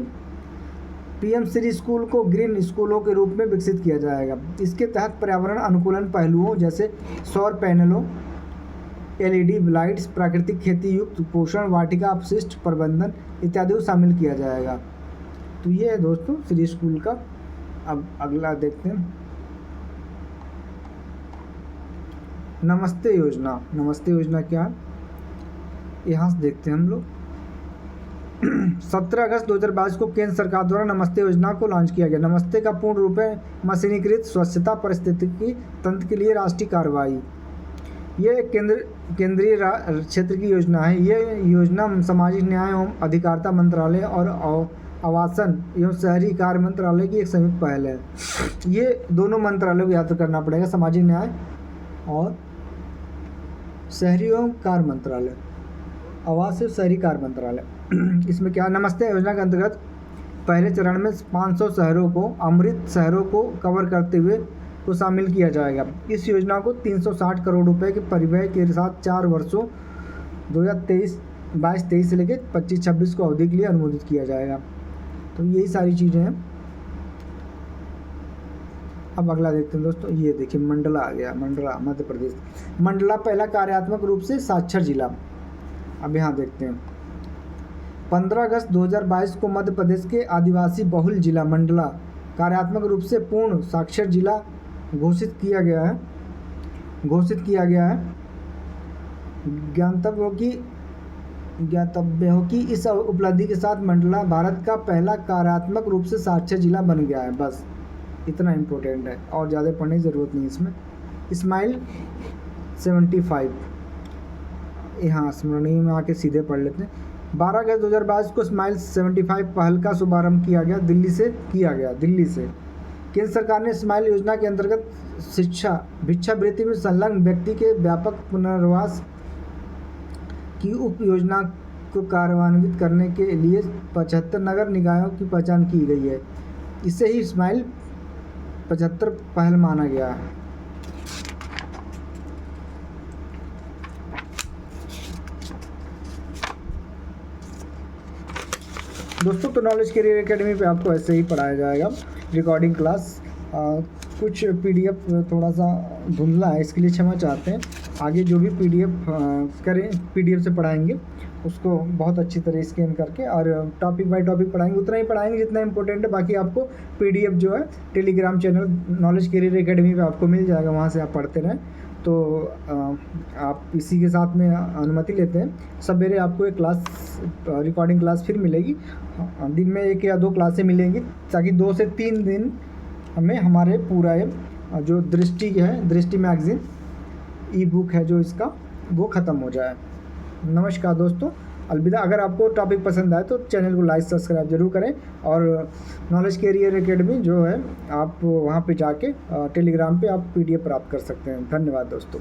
पीएम श्री स्कूल को ग्रीन स्कूलों के रूप में विकसित किया जाएगा। इसके तहत पर्यावरण अनुकूलन पहलुओं जैसे सौर पैनलों, एलईडी लाइट्स, प्राकृतिक खेती युक्त पोषण वाटिका, अपशिष्ट प्रबंधन इत्यादि को शामिल किया जाएगा। तो ये है दोस्तों श्री स्कूल का। अब अगला देखते हैं। नमस्ते योजना। नमस्ते योजना क्या है यहाँ से देखते हैं हम लोग। 17 अगस्त 2022 को केंद्र सरकार द्वारा नमस्ते योजना को लॉन्च किया गया। नमस्ते का पूर्ण रूप है मशीनीकृत स्वच्छता पारिस्थितिकी तंत्र के लिए राष्ट्रीय कार्रवाई। ये एक केंद्रीय क्षेत्र की योजना है। ये योजना सामाजिक न्याय एवं अधिकारिता मंत्रालय और आवासन एवं शहरी कार्य मंत्रालय की एक संयुक्त पहल है। ये दोनों मंत्रालयों को याद करना पड़ेगा, सामाजिक न्याय और शहरी एवं कार्य मंत्रालय, आवास एवं शहरी कार्य मंत्रालय। इसमें क्या, नमस्ते योजना के अंतर्गत पहले चरण में 500 शहरों को, अमृत शहरों को कवर करते हुए को शामिल किया जाएगा। इस योजना को 360 करोड़ रुपए के परिव्यय के साथ 4 वर्षों 2022-23 से लेकर 25-26 को अवधि के लिए अनुमोदित किया जाएगा। तो यही सारी चीज़ें हैं। अब अगला देखते हैं दोस्तों। ये देखिए मंडला आ गया, मंडला मध्य प्रदेश। मंडला पहला कार्यात्मक रूप से साक्षर जिला। अब यहाँ देखते हैं 15 अगस्त 2022 को मध्य प्रदेश के आदिवासी बहुल जिला मंडला कार्यात्मक रूप से पूर्ण साक्षर जिला घोषित किया गया है। ज्ञातव्य हो कि ज्ञातव्य हो कि इस उपलब्धि के साथ मंडला भारत का पहला कार्यात्मक रूप से साक्षर जिला बन गया है। बस इतना इम्पोर्टेंट है और ज़्यादा पढ़ने की ज़रूरत नहीं इसमें। स्माइल 75, यहाँ स्मरणीय में आके सीधे पढ़ लेते हैं। 12 अगस्त 2022 को स्माइल 75 पहल का शुभारंभ किया गया दिल्ली से। केंद्र सरकार ने स्माइल योजना के अंतर्गत शिक्षा भिक्षावृत्ति में संलग्न व्यक्ति के व्यापक पुनर्वास की उप योजना को कार्यान्वित करने के लिए 75 नगर निकायों की पहचान की गई है। इसे ही स्माइल 75 पहल माना गया है। दोस्तों तो नॉलेज कैरियर एकेडमी पे आपको ऐसे ही पढ़ाया जाएगा रिकॉर्डिंग क्लास। कुछ पीडीएफ थोड़ा सा धुंधला है, इसके लिए क्षमा चाहते हैं। आगे जो भी पीडीएफ पीडीएफ से पढ़ाएंगे उसको बहुत अच्छी तरह स्कैन करके और टॉपिक बाय टॉपिक पढ़ाएंगे, उतना ही पढ़ाएंगे जितना इंपॉर्टेंट है। बाकी आपको पीडीएफ जो है Telegram channel knowledge career academy पे आपको मिल जाएगा, वहाँ से आप पढ़ते रहें। तो आप इसी के साथ में अनुमति लेते हैं। सवेरे आपको एक क्लास रिकॉर्डिंग क्लास फिर मिलेगी, दिन में 1 या 2 क्लासें मिलेंगी, ताकि 2 से 3 दिन हमें हमारे पूरा जो दृष्टि मैगज़ीन ई बुक है जो इसका वो ख़त्म हो जाए। नमस्कार दोस्तों, अलविदा। अगर आपको टॉपिक पसंद आए तो चैनल को लाइक सब्सक्राइब जरूर करें और नॉलेज कैरियर एकेडमी जो है आप वहाँ पे जाके टेलीग्राम पे आप पीडीएफ प्राप्त कर सकते हैं। धन्यवाद दोस्तों।